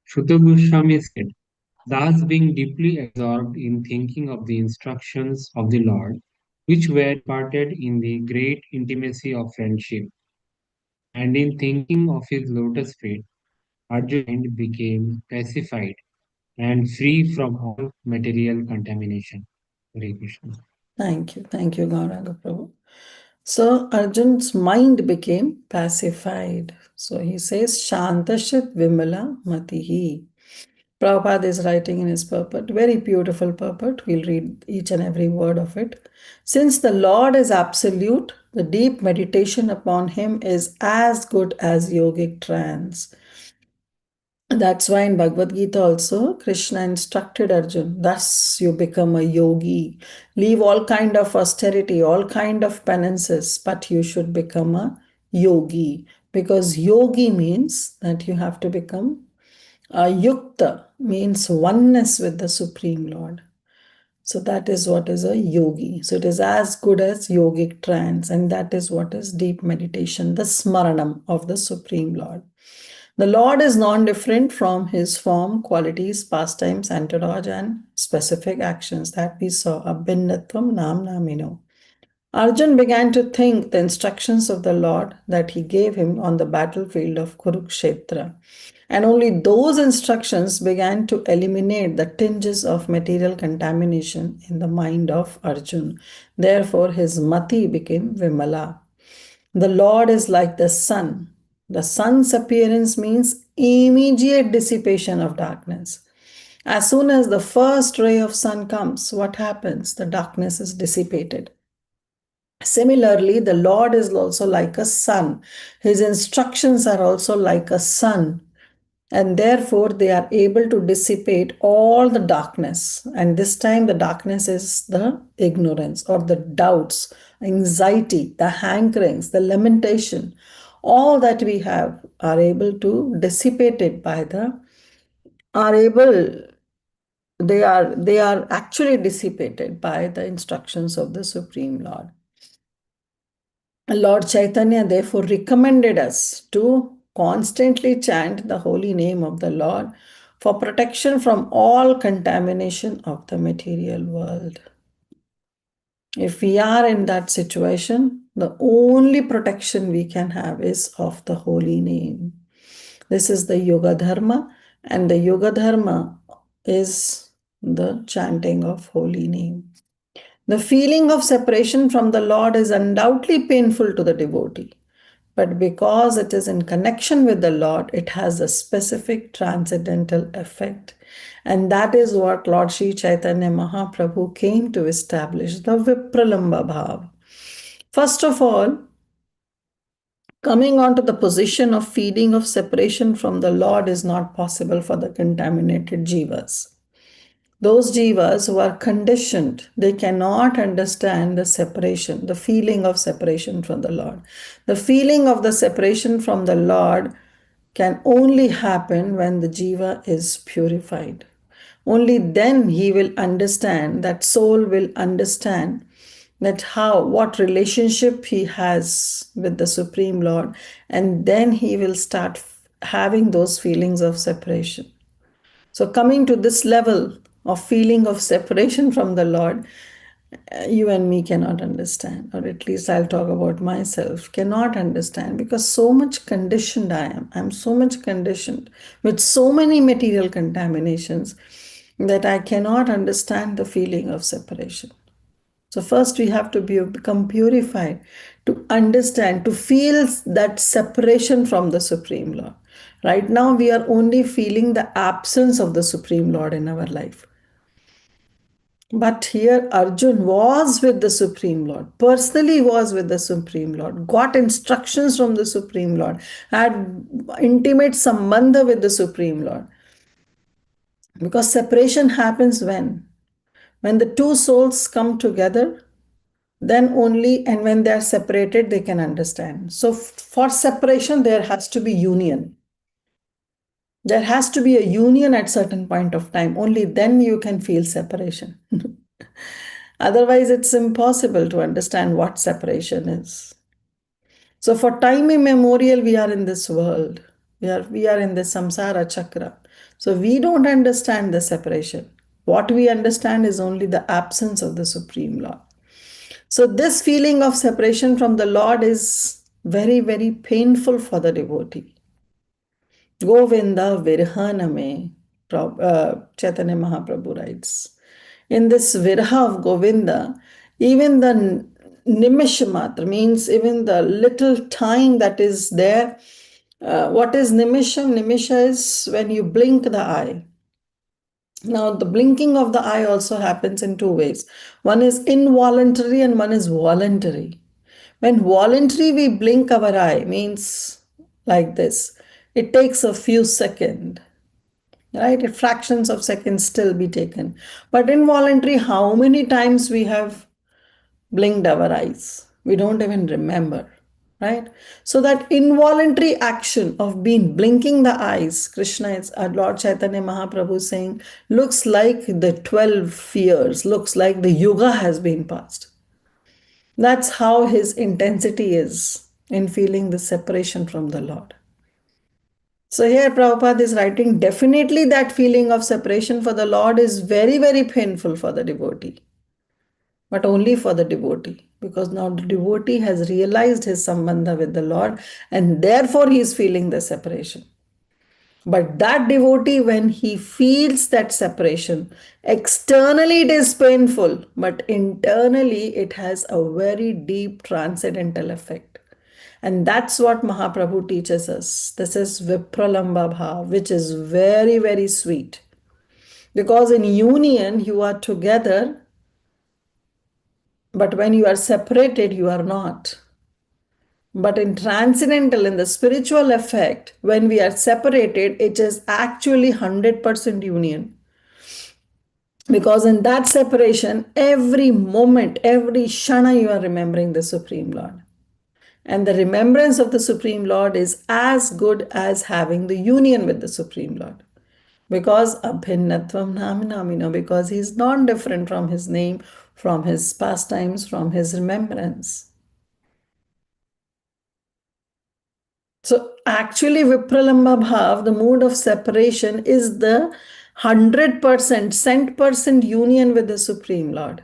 Shuddha Goswami said, thus being deeply absorbed in thinking of the instructions of the Lord, which were imparted in the great intimacy of friendship, and in thinking of his lotus feet, Arjuna's mind became pacified and free from all material contamination. Hare Krishna. Thank you, Gauranga Prabhu. So Arjun's mind became pacified. So he says, Shantashit Vimala Matihi. Prabhupada is writing in his purport, very beautiful purport. We'll read each and every word of it. Since the Lord is absolute, the deep meditation upon him is as good as yogic trance. That's why in Bhagavad Gita also, Krishna instructed Arjun, thus you become a yogi. Leave all kind of austerity, all kind of penances, but you should become a yogi. Because yogi means that you have to become a yukta, means oneness with the Supreme Lord. So that is what is a yogi. So it is as good as yogic trance, and that is what is deep meditation, the smaranam of the Supreme Lord. The Lord is non-different from his form, qualities, pastimes, entourage, and specific actions that we saw. Abhinnatvam nam namino. Arjun began to think the instructions of the Lord that he gave him on the battlefield of Kurukshetra. And only those instructions began to eliminate the tinges of material contamination in the mind of Arjun. Therefore, his mati became Vimala. The Lord is like the sun. The sun's appearance means immediate dissipation of darkness. As soon as the first ray of sun comes, what happens? The darkness is dissipated. Similarly, the Lord is also like a sun. His instructions are also like a sun, and therefore they are able to dissipate all the darkness. And this time, the darkness is the ignorance or the doubts, anxiety, the hankerings, the lamentation. All that we have are able to dissipate it by the are able they are actually dissipated by the instructions of the Supreme Lord. Lord Chaitanya therefore recommended us to constantly chant the holy name of the Lord for protection from all contamination of the material world. If we are in that situation, the only protection we can have is of the holy name. This is the Yoga Dharma, and the Yoga Dharma is the chanting of holy name. The feeling of separation from the Lord is undoubtedly painful to the devotee. But because it is in connection with the Lord, it has a specific transcendental effect. And that is what Lord Sri Chaitanya Mahaprabhu came to establish, the Vipralamba Bhav. First of all, coming on to the position of feeling of separation from the Lord is not possible for the contaminated jivas. Those jivas who are conditioned, they cannot understand the separation, the feeling of separation from the Lord. The feeling of the separation from the Lord can only happen when the jiva is purified. Only then he will understand, that soul will understand that what relationship he has with the Supreme Lord, and then he will start having those feelings of separation. So, coming to this level of feeling of separation from the Lord, you and me cannot understand, or at least I'll talk about myself, cannot understand, because so much conditioned I am. I'm so much conditioned with so many material contaminations that I cannot understand the feeling of separation. So, first we have to become purified to understand, to feel that separation from the Supreme Lord. Right now, we are only feeling the absence of the Supreme Lord in our life. But here, Arjun was with the Supreme Lord, personally was with the Supreme Lord, got instructions from the Supreme Lord, had intimate sambandha with the Supreme Lord. Because separation happens when? When the two souls come together, then only, and when they are separated, they can understand. So, for separation, there has to be union. There has to be a union at certain point of time. Only then you can feel separation. Otherwise, it's impossible to understand what separation is. So, for time immemorial, we are in this world. We are in the samsara chakra. So, we don't understand the separation. What we understand is only the absence of the Supreme Lord. So, this feeling of separation from the Lord is very, very painful for the devotee. Govinda Virhaname, Chaitanya Mahaprabhu writes. In this Virha of Govinda, even the Nimishmatra means even the little time that is there. What is Nimisham? Nimisha is when you blink the eye. Now, the blinking of the eye also happens in two ways. One is involuntary and one is voluntary. When voluntary we blink our eye, means like this. It takes a few seconds, right? Fractions of seconds still be taken. But involuntary, how many times we have blinked our eyes? We don't even remember, right? So that involuntary action of being blinking the eyes, Krishna is Lord Chaitanya Mahaprabhu saying, looks like the 12 years, looks like the yuga has been passed. That's how his intensity is in feeling the separation from the Lord. So here Prabhupada is writing, definitely that feeling of separation for the Lord is very, very painful for the devotee. But only for the devotee. Because now the devotee has realized his sambandha with the Lord, and therefore he is feeling the separation. But that devotee, when he feels that separation, externally it is painful, but internally it has a very deep transcendental effect. And that's what Mahaprabhu teaches us. This is Vipralamba Bhav, which is very, very sweet. Because in union, you are together, but when you are separated, you are not. But in transcendental, in the spiritual effect, when we are separated, it is actually 100% union. Because in that separation, every moment, every shana, you are remembering the Supreme Lord. And the remembrance of the Supreme Lord is as good as having the union with the Supreme Lord. Because abhinnatvam naminamino, because he is not different from his name, from his pastimes, from his remembrance. So actually, Vipralamba Bhav, the mood of separation, is the 100%, cent percent union with the Supreme Lord.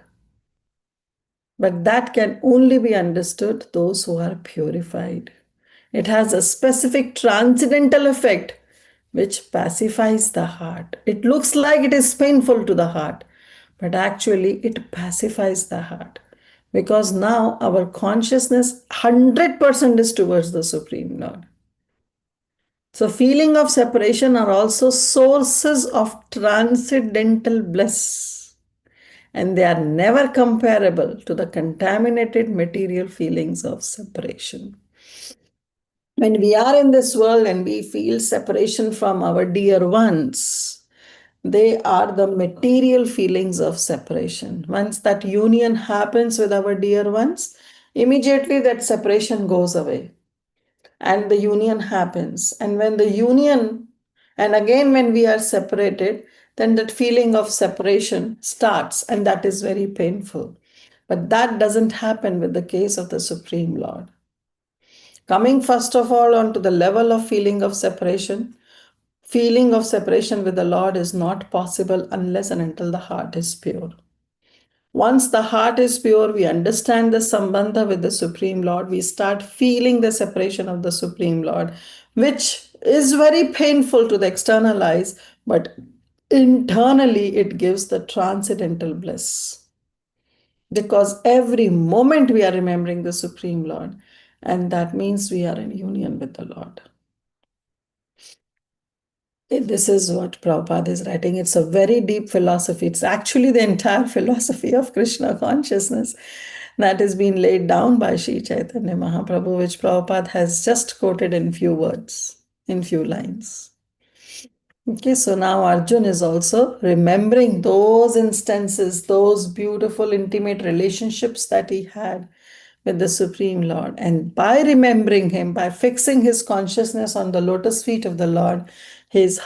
But that can only be understood those who are purified. It has a specific transcendental effect which pacifies the heart. It looks like it is painful to the heart, but actually it pacifies the heart because now our consciousness 100% is towards the Supreme Lord. So, feeling of separation are also sources of transcendental bliss, and they are never comparable to the contaminated material feelings of separation. When we are in this world and we feel separation from our dear ones, they are the material feelings of separation. Once that union happens with our dear ones, immediately that separation goes away and the union happens. And when the union, and again when we are separated, then that feeling of separation starts, and that is very painful. But that doesn't happen with the case of the Supreme Lord. Coming first of all onto the level of feeling of separation with the Lord is not possible unless and until the heart is pure. Once the heart is pure, we understand the sambandha with the Supreme Lord. We start feeling the separation of the Supreme Lord, which is very painful to the external eyes, but internally it gives the transcendental bliss. Because every moment we are remembering the Supreme Lord, and that means we are in union with the Lord. This is what Prabhupada is writing. It's a very deep philosophy. It's actually the entire philosophy of Krishna consciousness that is being laid down by Sri Chaitanya Mahaprabhu, which Prabhupada has just quoted in few words, in few lines. Okay, so now Arjun is also remembering those instances, those beautiful, intimate relationships that he had with the Supreme Lord. And by remembering him, by fixing his consciousness on the lotus feet of the Lord, his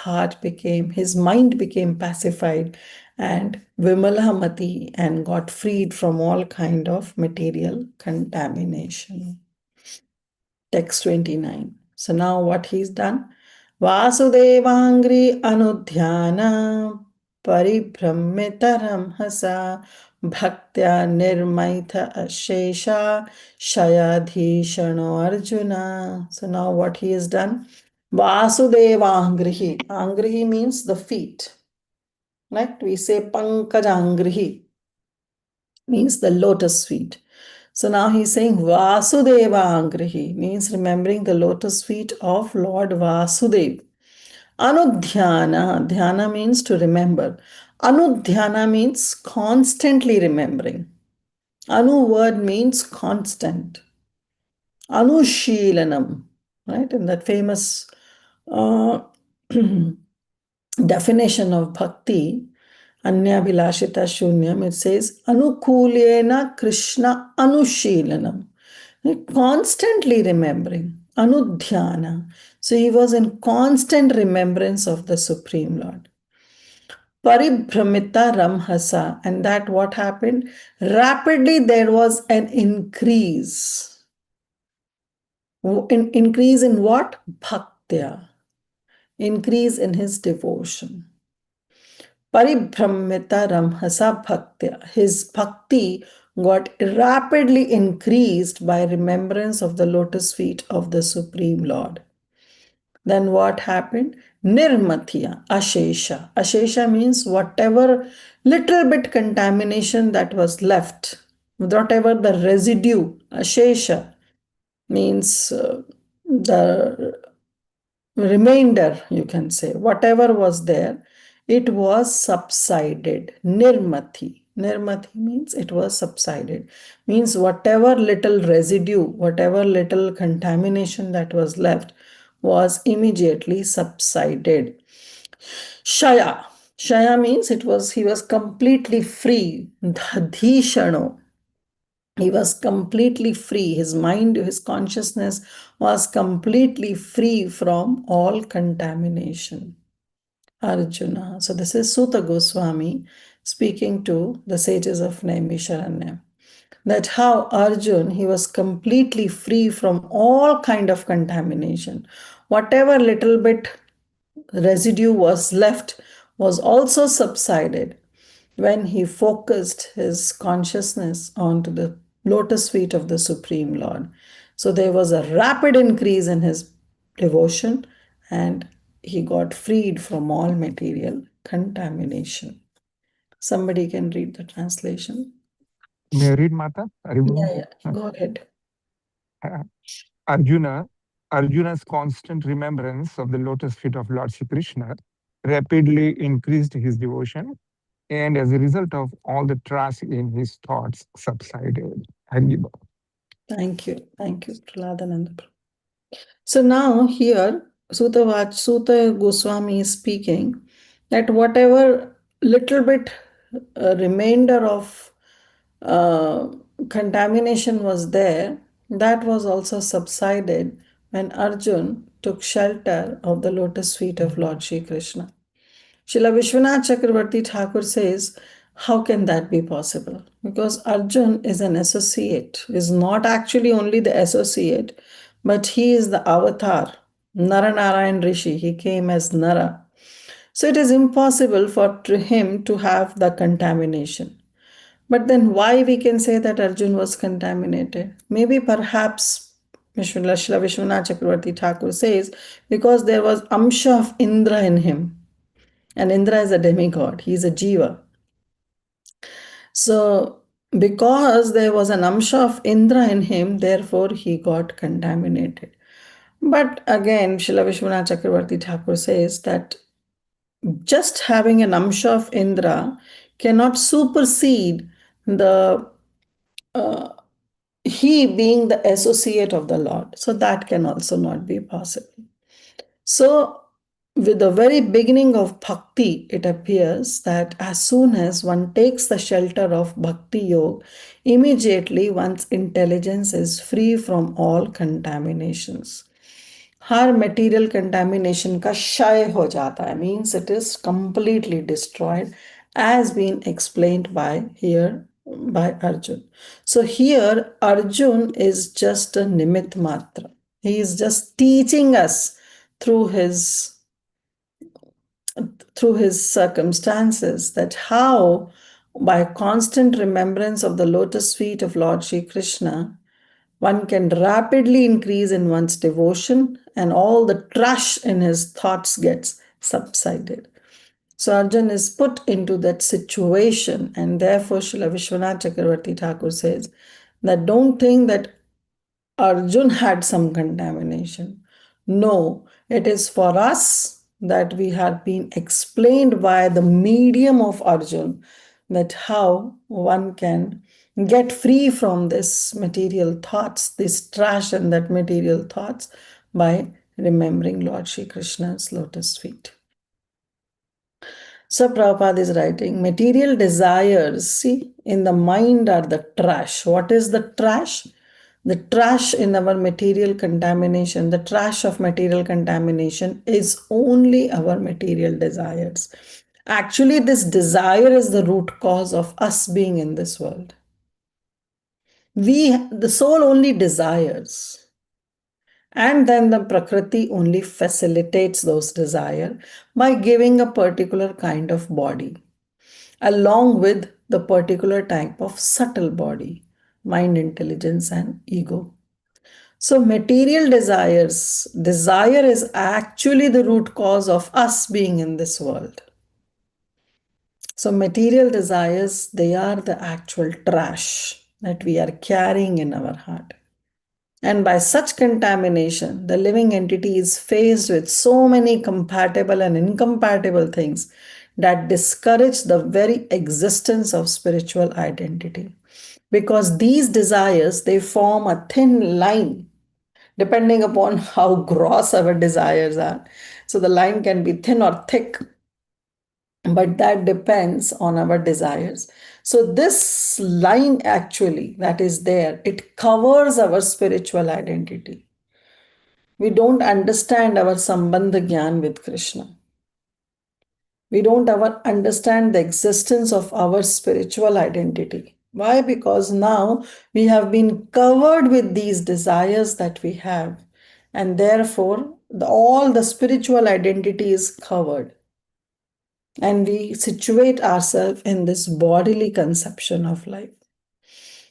mind became pacified and Vimalamati and got freed from all kind of material contamination. Text 29. So now what he's done? Vasudevangri anudhyana paribhramitaram hasa bhaktya nirmaitha ashesha shayadhishano arjuna. So now what he has done? Vasudevangrihi. Angrihi means the feet. Right? We say pankajangrihi means the lotus feet. So now he's saying Vasudeva Angrihi means remembering the lotus feet of Lord Vasudev. Anudhyana, dhyana means to remember. Anudhyana means constantly remembering. Anu word means constant. Anushilanam, right? In that famous definition of bhakti, Anyabhilashita Shunyam, it says Anukulena Krishna Anushilanam. Constantly remembering. Anudhyana. So he was in constant remembrance of the Supreme Lord. Paribhramita Ramhasa. And that what happened? Rapidly there was an increase. Increase in what? Bhaktya. Increase in his devotion. Paribhramita Ramhasa Bhaktya. His bhakti got rapidly increased by remembrance of the lotus feet of the Supreme Lord. Then what happened? Nirmatya, Ashesha. Ashesha means whatever little bit contamination that was left, whatever the residue, Ashesha means the remainder, you can say, whatever was there, it was subsided. Nirmati. Nirmati means it was subsided. Means whatever little residue, whatever little contamination that was left was immediately subsided. Shaya. Shaya means he was completely free. Dhadhishano. He was completely free. His mind, his consciousness was completely free from all contamination. Arjuna. So this is Suta Goswami speaking to the sages of Naimisharanya. That how Arjun, he was completely free from all kind of contamination. Whatever little bit residue was left was also subsided. when he focused his consciousness onto the lotus feet of the Supreme Lord. So there was a rapid increase in his devotion and he got freed from all material contamination. Somebody can read the translation. May I read, Mata? Yeah, go ahead. Uh, Arjuna, Arjuna's constant remembrance of the lotus feet of Lord Shri Krishna rapidly increased his devotion, and as a result of all the trash in his thoughts subsided. Haribol. Thank you. Thank you, Praladananda. So now here, Sutta Goswami is speaking that whatever little bit remainder of uh, contamination was there, that was also subsided when Arjun took shelter of the lotus feet of Lord Shri Krishna. Srila Vishwanath Chakravarti Thakur says, how can that be possible? Because Arjun is an associate, is not actually only the associate, but he is the avatar. Naranarayan Rishi, he came as Nara. So it is impossible for him to have the contamination. But then why we can say that Arjun was contaminated? Maybe perhaps Srila Vishwanath Chakravarti Thakur says, because there was Amsha of Indra in him. And Indra is a demigod, he is a Jiva. So, because there was an Amsha of Indra in him, therefore he got contaminated. But again, Srila Vishwanath Chakravarti Thakur says that just having an Amsha of Indra cannot supersede the he being the associate of the Lord. So that can also not be possible. So, with the very beginning of bhakti, it appears that as soon as one takes the shelter of bhakti yoga, immediately one's intelligence is free from all contaminations. Her material contamination का क्षय हो जाता है means it is completely destroyed as been explained by Arjun. So here Arjun is just a nimit matra. He is just teaching us through his circumstances that how by constant remembrance of the lotus feet of Lord Shri Krishna one can rapidly increase in one's devotion and all the trash in his thoughts gets subsided. So Arjun is put into that situation, and therefore Srila Vishwanath Chakravarti Thakur says that don't think that Arjun had some contamination. No, it is for us that we have been explained by the medium of Arjun that how one can get free from this material thoughts, this trash and that material thoughts by remembering Lord Shri Krishna's lotus feet. So Prabhupada is writing, material desires, see, in the mind are the trash. What is the trash? The trash in our material contamination, the trash of material contamination is only our material desires. Actually, this desire is the root cause of us being in this world. The soul only desires. And then the Prakriti only facilitates those desires by giving a particular kind of body, along with the particular type of subtle body, mind, intelligence, and ego. So, material desire is actually the root cause of us being in this world. So, material desires, they are the actual trash that we are carrying in our heart. And by such contamination, the living entity is faced with so many compatible and incompatible things that discourage the very existence of spiritual identity. Because these desires, they form a thin line depending upon how gross our desires are. So the line can be thin or thick, but that depends on our desires. So this line actually that is there, it covers our spiritual identity. We don't understand our sambandha gyan with Krishna. We don't ever understand the existence of our spiritual identity. Why? Because now we have been covered with these desires that we have, and therefore all the spiritual identity is covered. And we situate ourselves in this bodily conception of life.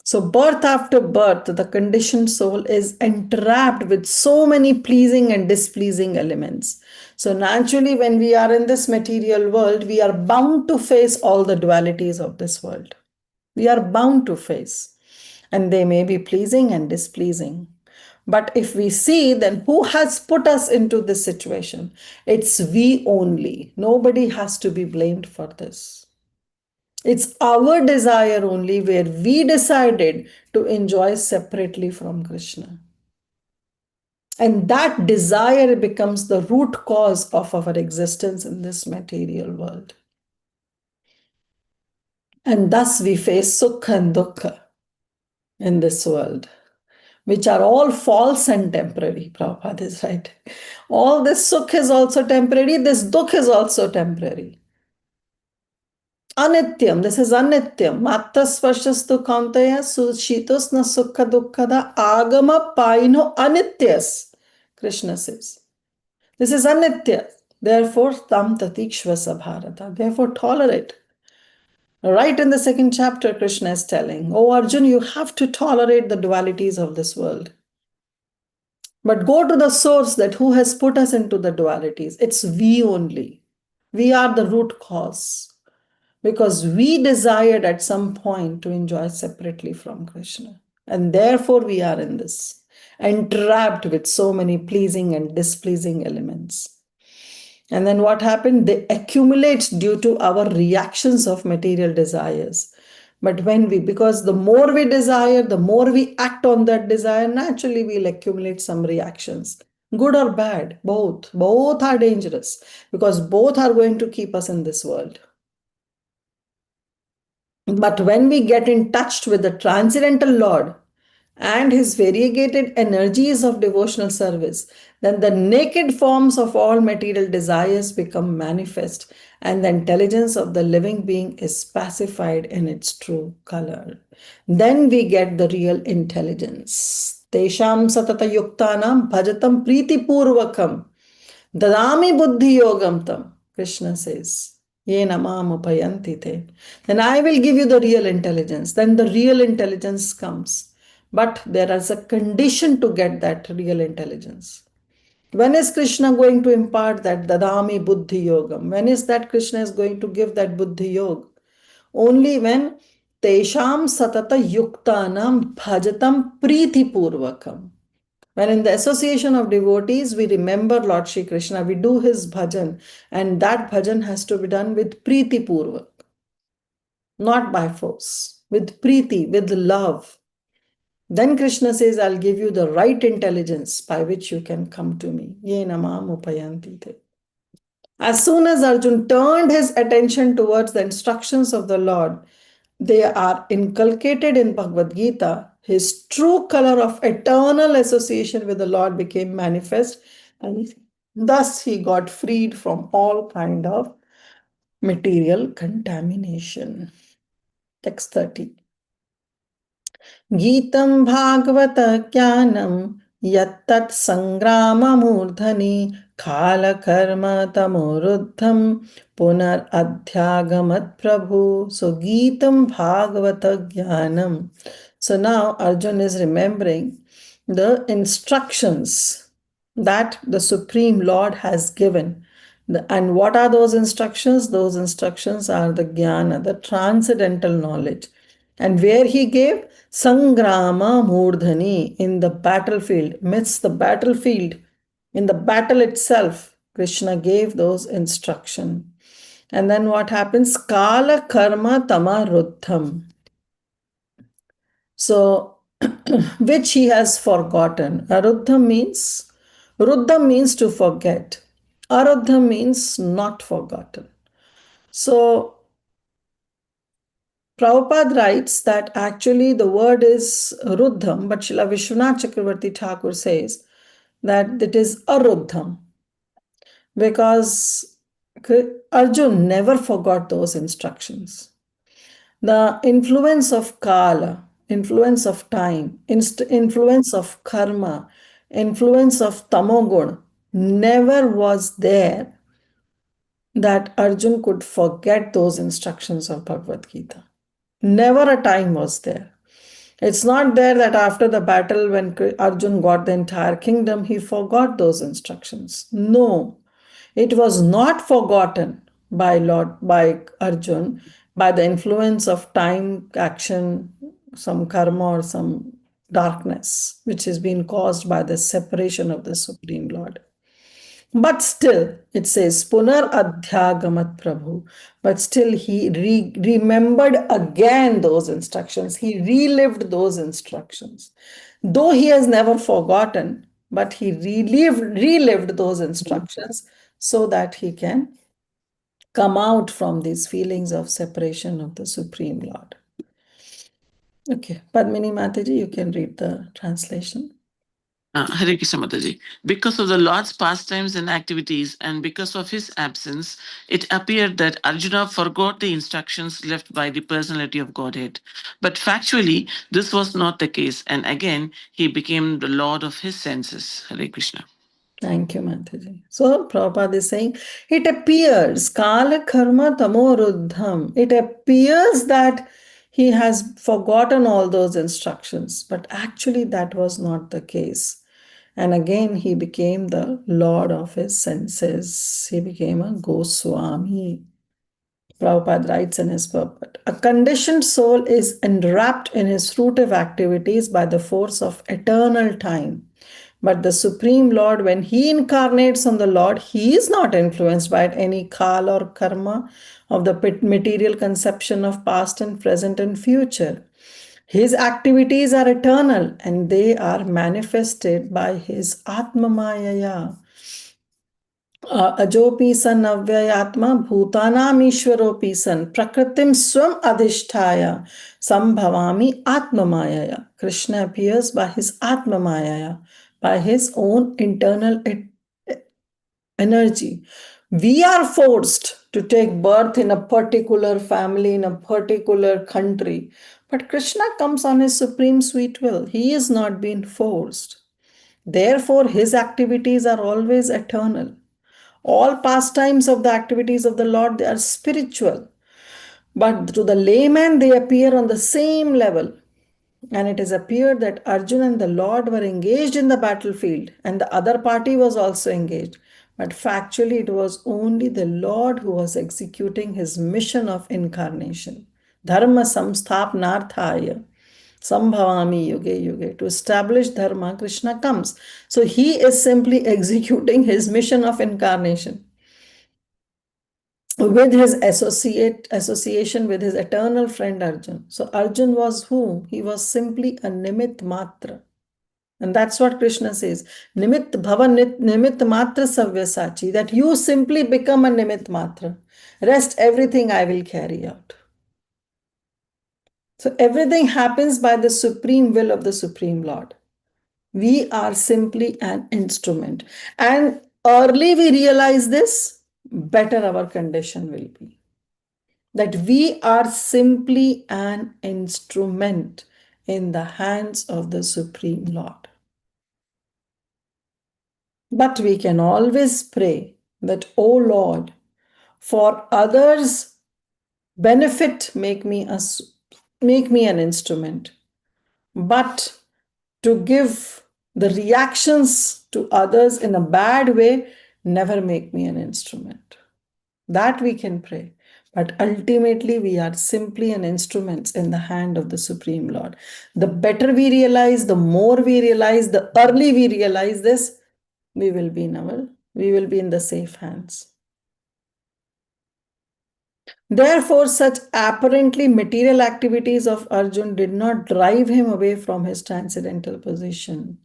So, birth after birth, the conditioned soul is entrapped with so many pleasing and displeasing elements. So, naturally, when we are in this material world, we are bound to face all the dualities of this world. We are bound to face, and they may be pleasing and displeasing. But if we see, then who has put us into this situation? It's we only. Nobody has to be blamed for this. It's our desire only where we decided to enjoy separately from Krishna. And that desire becomes the root cause of our existence in this material world. And thus we face sukha and dukkha in this world, which are all false and temporary. Prabhupada is right. All this sukh is also temporary, this dukh is also temporary. Anityam, this is anityam. Matta svarshastu kauntaya sushitusna sukha dukkhada agama paino anityas. Krishna says. This is anitya. Therefore, tam tatikshvasa bharata. Therefore, tolerate. Right in the second chapter, Krishna is telling, Oh Arjun, you have to tolerate the dualities of this world. But go to the source that who has put us into the dualities. It's we only. We are the root cause. Because we desired at some point to enjoy separately from Krishna. And therefore we are in this, entrapped with so many pleasing and displeasing elements. And then what happened? They accumulate due to our reactions of material desires. But because the more we desire, the more we act on that desire, naturally we'll accumulate some reactions. Good or bad, both. Both are dangerous because both are going to keep us in this world. But when we get in touch with the transcendental Lord and his variegated energies of devotional service, then the naked forms of all material desires become manifest and the intelligence of the living being is pacified in its true color. Then we get the real intelligence. Tesham satata yuktanam bhajatam priti purvakam dadami buddhi yogam tam, Krishna says. Ye namam upayanti te. Then I will give you the real intelligence. Then the real intelligence comes. But there is a condition to get that real intelligence. When is Krishna going to impart that dadami buddhi yogam? When is that Krishna is going to give that buddhi yoga? Only when tesham satata yuktanam bhajatam priti purvakam. When in the association of devotees, we remember Lord Shri Krishna, we do his bhajan, and that bhajan has to be done with priti purvak, not by force, with priti, with love. Then Krishna says, I'll give you the right intelligence by which you can come to me. Ye namam upayanti te. As soon as Arjun turned his attention towards the instructions of the Lord, they are inculcated in Bhagavad Gita. His true color of eternal association with the Lord became manifest, and thus he got freed from all kind of material contamination. Text 30. Geetam Bhagavata Jnanam Yattat Sangrama Murdhani Kala Karma Tamoruddham Punar Adhyagamat Prabhu. So Geetam Bhagavata Jnanam. So now Arjun is remembering the instructions that the Supreme Lord has given. And what are those instructions? Those instructions are the jnana, the transcendental knowledge. And where he gave Sangrama Murdhani in the battlefield, amidst the battlefield, in the battle itself, Krishna gave those instructions. And then what happens? Kala Karma Tamaruddham. So, which he has forgotten. Ruddha means to forget. Aruddha means not forgotten. So, Prabhupada writes that actually the word is Ruddham, but Srila Vishwanath Chakravarti Thakur says that it is Aruddham because Arjun never forgot those instructions. The influence of Kala, influence of time, influence of karma, influence of tamogun never was there, that Arjun could forget those instructions of Bhagavad Gita. Never a time was there. It's not there that after the battle, when Arjun got the entire kingdom, he forgot those instructions. No, it was not forgotten by Arjun by the influence of time, action, some karma, or some darkness, which has been caused by the separation of the Supreme Lord. But still, it says, Punar Adhyagamat Prabhu. But still, he remembered again those instructions. He relived those instructions. Though he has never forgotten, but he relived those instructions so that he can come out from these feelings of separation of the Supreme Lord. Okay, Padmini Mataji, you can read the translation. Hare Krishna Mataji. Because of the Lord's pastimes and activities, and because of his absence, it appeared that Arjuna forgot the instructions left by the personality of Godhead. But factually, this was not the case, and again, he became the Lord of his senses. Hare Krishna. Thank you, Mataji. So Prabhupada is saying, it appears, Kala Karma Tamoruddham, it appears that he has forgotten all those instructions, but actually that was not the case. And again, he became the Lord of his senses. He became a Goswami. Prabhupada writes in his purport, a conditioned soul is enwrapped in his fruitive activities by the force of eternal time. But the Supreme Lord, when he incarnates on the Lord, he is not influenced by any kala or karma of the material conception of past and present and future. His activities are eternal and they are manifested by his Atma Mayaya. Ajopi san avyayatma bhutanam ishwaropi san prakritim swam adhisthaya sambhavami atma mayaya. Krishna appears by his atma mayaya, by his own internal energy. We are forced to take birth in a particular family, in a particular country. But Krishna comes on his supreme sweet will. He is not being forced. Therefore, his activities are always eternal. All pastimes of the activities of the Lord, they are spiritual. But to the layman, they appear on the same level. And it has appeared that Arjuna and the Lord were engaged in the battlefield, and the other party was also engaged. But factually, it was only the Lord who was executing his mission of incarnation. Dharma samstapnarthaya. Sambhavami yuge yuge. To establish dharma, Krishna comes. So he is simply executing his mission of incarnation with his association with his eternal friend Arjun. So Arjun was who? He was simply a nimit matra. And that's what Krishna says. Nimit bhava nimit matra savyasachi. That you simply become a nimit matra. Rest everything I will carry out. So everything happens by the supreme will of the Supreme Lord. We are simply an instrument. And early we realize this, better our condition will be. That we are simply an instrument in the hands of the Supreme Lord. But we can always pray that, O Lord, for others' benefit, make me an instrument. But to give the reactions to others in a bad way, never make me an instrument. That we can pray. But ultimately, we are simply an instrument in the hand of the Supreme Lord. The better we realize, the more we realize, the early we realize this, we will be in the safe hands. Therefore, such apparently material activities of Arjun did not drive him away from his transcendental position.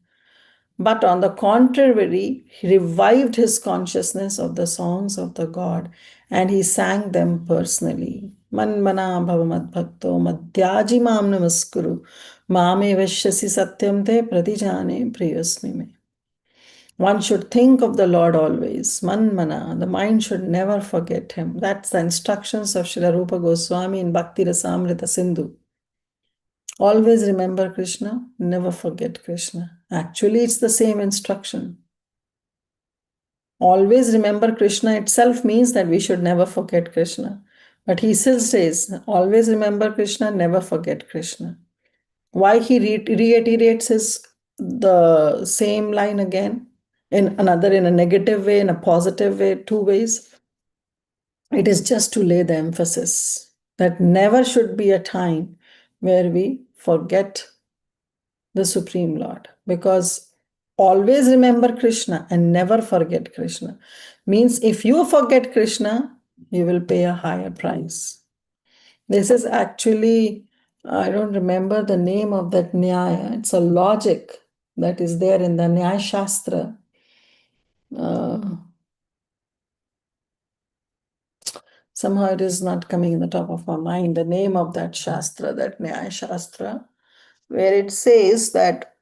But on the contrary, he revived his consciousness of the songs of the God and he sang them personally. Manmana bhavamad bhakto madhyaji mam namaskuru mame vashyasi satyam te pratijane priyasmi me. One should think of the Lord always. Manmana, the mind should never forget him. That's the instructions of Srila Rupa Goswami in Bhakti Rasamrita Sindhu. Always remember Krishna, never forget Krishna. Actually, it's the same instruction. Always remember Krishna itself means that we should never forget Krishna. But he still says, always remember Krishna, never forget Krishna. Why he reiterates the same line again in a negative way, in a positive way, two ways? It is just to lay the emphasis that never should be a time where we forget the Supreme Lord, because always remember Krishna and never forget Krishna means if you forget Krishna, you will pay a higher price. This is actually, I don't remember the name of that Nyaya. It's a logic that is there in the Nyaya Shastra. Somehow it is not coming in the top of my mind, the name of that Shastra, that Nyaya Shastra, where it says that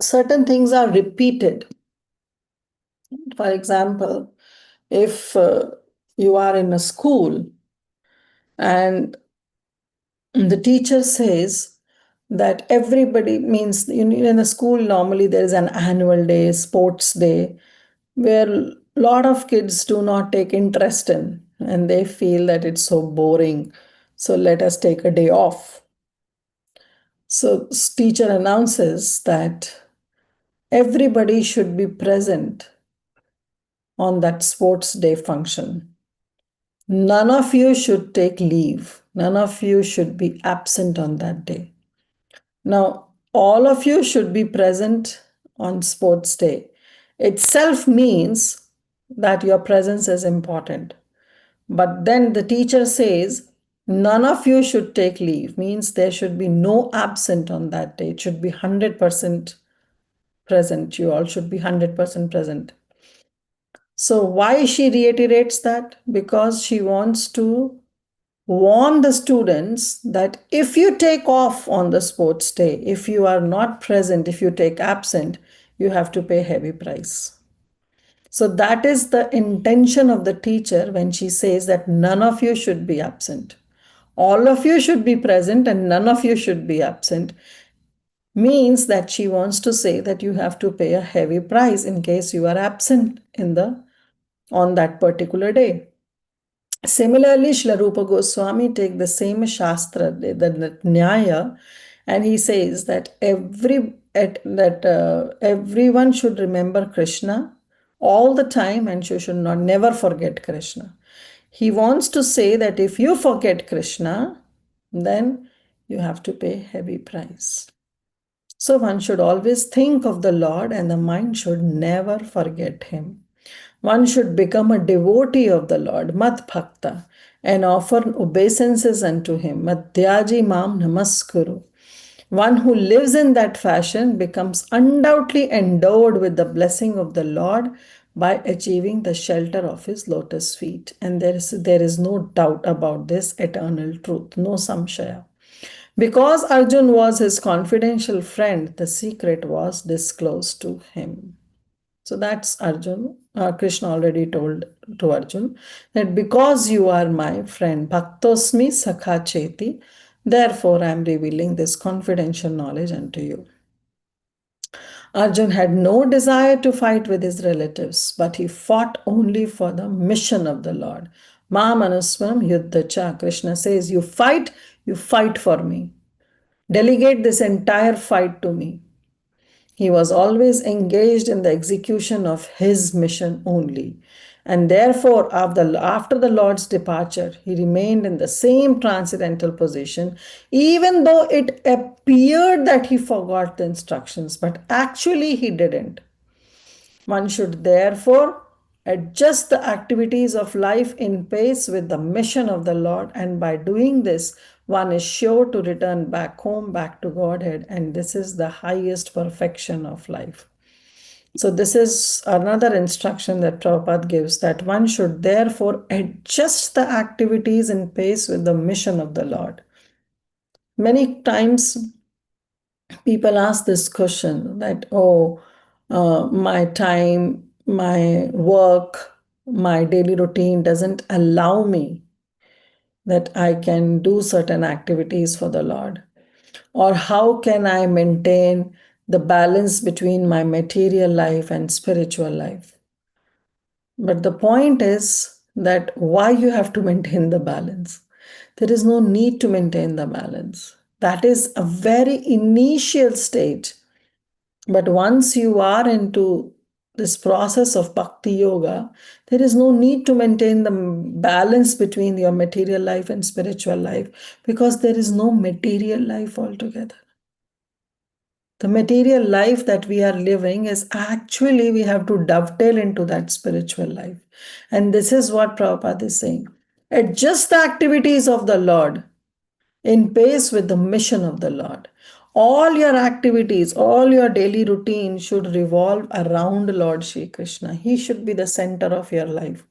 certain things are repeated. For example, if you are in a school and the teacher says that everybody means in a school, normally there is an annual day, sports day, where a lot of kids do not take interest in and they feel that it's so boring. So let us take a day off. So teacher announces that everybody should be present on that sports day function. None of you should take leave. None of you should be absent on that day. Now, all of you should be present on sports day. Itself means that your presence is important. But then the teacher says, none of you should take leave, means there should be no absent on that day. It should be 100% present. You all should be 100% present. So why she reiterates that? Because she wants to warn the students that if you take off on the sports day, if you are not present, if you take absent, you have to pay heavy price. So that is the intention of the teacher when she says that none of you should be absent. All of you should be present and none of you should be absent. Means that she wants to say that you have to pay a heavy price in case you are absent on that particular day. Similarly, Srila Rupa Goswami take the same Shastra, the Nyaya, and he says that everyone should remember Krishna all the time and you should not never forget Krishna. He wants to say that if you forget Krishna, then you have to pay heavy price. So one should always think of the Lord and the mind should never forget him. One should become a devotee of the Lord, Mat Bhakta, and offer obeisances unto him, Madhyaji Mam Namaskuru. One who lives in that fashion becomes undoubtedly endowed with the blessing of the Lord by achieving the shelter of his lotus feet. And there is no doubt about this eternal truth, no samshaya. Because Arjun was his confidential friend, the secret was disclosed to him. So that's Arjun. Krishna already told to Arjun that because you are my friend, Bhaktosmi Sakha Cheti, therefore I am revealing this confidential knowledge unto you. Arjun had no desire to fight with his relatives, but he fought only for the mission of the Lord. Ma Manuswaram Yuddha Cha. Krishna says, you fight for me. Delegate this entire fight to me. He was always engaged in the execution of his mission only. And therefore, after the Lord's departure, he remained in the same transcendental position, even though it appeared that he forgot the instructions, but actually he didn't. One should therefore adjust the activities of life in pace with the mission of the Lord, and by doing this, one is sure to return back home, back to Godhead, and this is the highest perfection of life. So this is another instruction that Prabhupada gives, that one should therefore adjust the activities in pace with the mission of the Lord. Many times people ask this question that, my time, my work, my daily routine doesn't allow me that I can do certain activities for the Lord. Or how can I maintain the balance between my material life and spiritual life? But the point is that why you have to maintain the balance. There is no need to maintain the balance. That is a very initial stage. But once you are into this process of bhakti yoga, there is no need to maintain the balance between your material life and spiritual life because there is no material life altogether. The material life that we are living is actually we have to dovetail into that spiritual life. And this is what Prabhupada is saying. Adjust the activities of the Lord in pace with the mission of the Lord. All your activities, all your daily routine should revolve around Lord Shri Krishna. He should be the center of your life.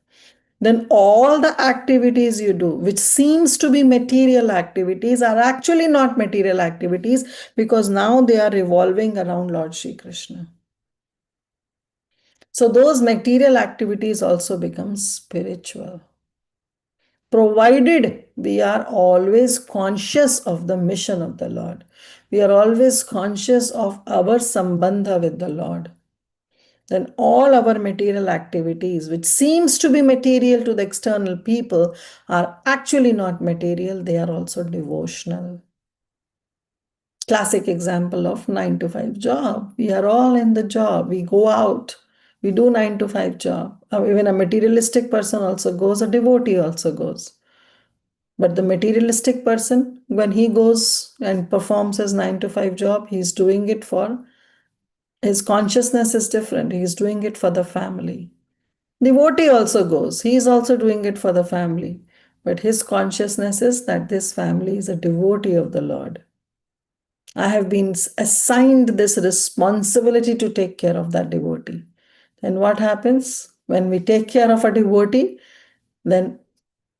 Then all the activities you do, which seems to be material activities, are actually not material activities because now they are revolving around Lord Shri Krishna. So those material activities also become spiritual, provided we are always conscious of the mission of the Lord. We are always conscious of our sambandha with the Lord. Then all our material activities, which seems to be material to the external people, are actually not material, they are also devotional. Classic example of 9 to 5 job. We are all in the job. We go out. We do 9 to 5 job. Even a materialistic person also goes, a devotee also goes. But the materialistic person, when he goes and performs his 9 to 5 job, he's doing it for his consciousness is different. He's doing it for the family. Devotee also goes. He is also doing it for the family. But his consciousness is that this family is a devotee of the Lord. I have been assigned this responsibility to take care of that devotee. Then what happens? When we take care of a devotee, then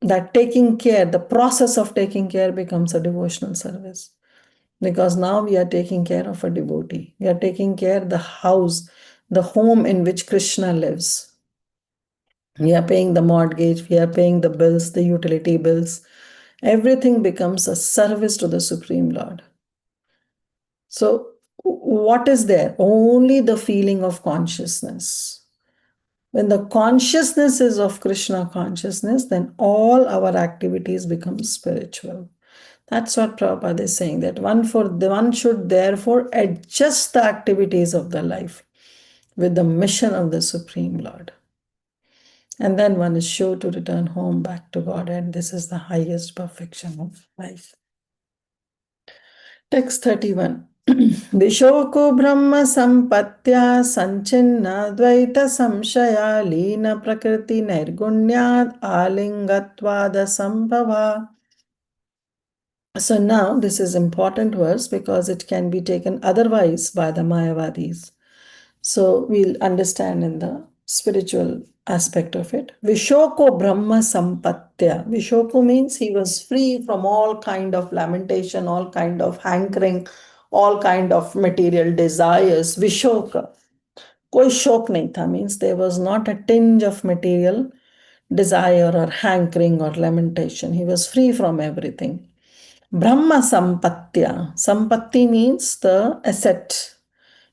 that taking care, the process of taking care becomes a devotional service. Because now we are taking care of a devotee. We are taking care of the house, the home in which Krishna lives. We are paying the mortgage, we are paying the bills, the utility bills. Everything becomes a service to the Supreme Lord. So, what is there? Only the feeling of consciousness. When the consciousness is of Krishna consciousness, then all our activities become spiritual. That's what Prabhupada is saying, that one should therefore adjust the activities of the life with the mission of the Supreme Lord. And then one is sure to return home back to God, and this is the highest perfection of life. Text 31. Vishoko Brahma Sampatya Sanchinna Dvaita Samshaya Lina Prakriti Nirgunyad Alingatvada Sambhava. So now this is important verse because it can be taken otherwise by the Mayavadis. So we'll understand in the spiritual aspect of it. Vishoko Brahma Sampatya. Vishoko means he was free from all kind of lamentation, all kind of hankering, all kind of material desires. Vishoka. Koi shok nahi tha means there was not a tinge of material desire or hankering or lamentation. He was free from everything. Brahma Sampatya. Sampatti means the asset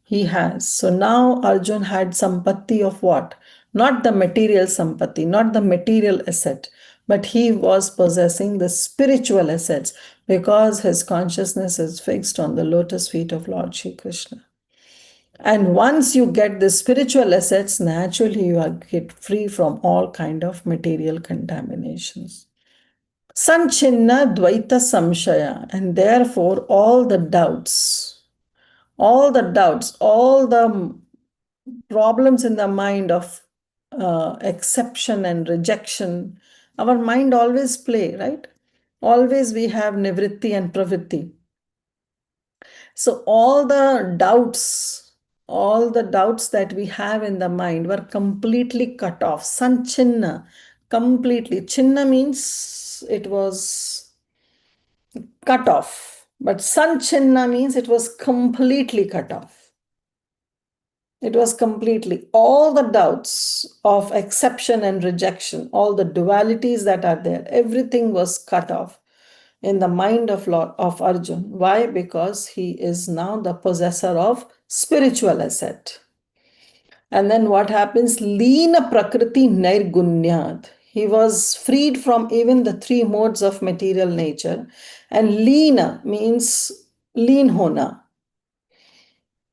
he has. So now Arjun had sampatti of what? Not the material sampatti, not the material asset, but he was possessing the spiritual assets because his consciousness is fixed on the lotus feet of Lord Shri Krishna. And once you get the spiritual assets, naturally you are get free from all kind of material contaminations. Sanchinna Dvaita Samshaya, and therefore all the doubts, all the problems in the mind of exception and rejection, our mind always play, right? Always we have nivritti and pravritti. So all the doubts that we have in the mind were completely cut off. Sanchinna, completely. Chinna means it was cut off. But Sanchinna means it was completely cut off. It was completely all the doubts of acceptation and rejection, all the dualities that are there, everything was cut off in the mind of Lord of Arjun. Why? Because he is now the possessor of spiritual asset. And then what happens? Leena Prakriti Nairgunyat. He was freed from even the three modes of material nature. And Leena means lean hona.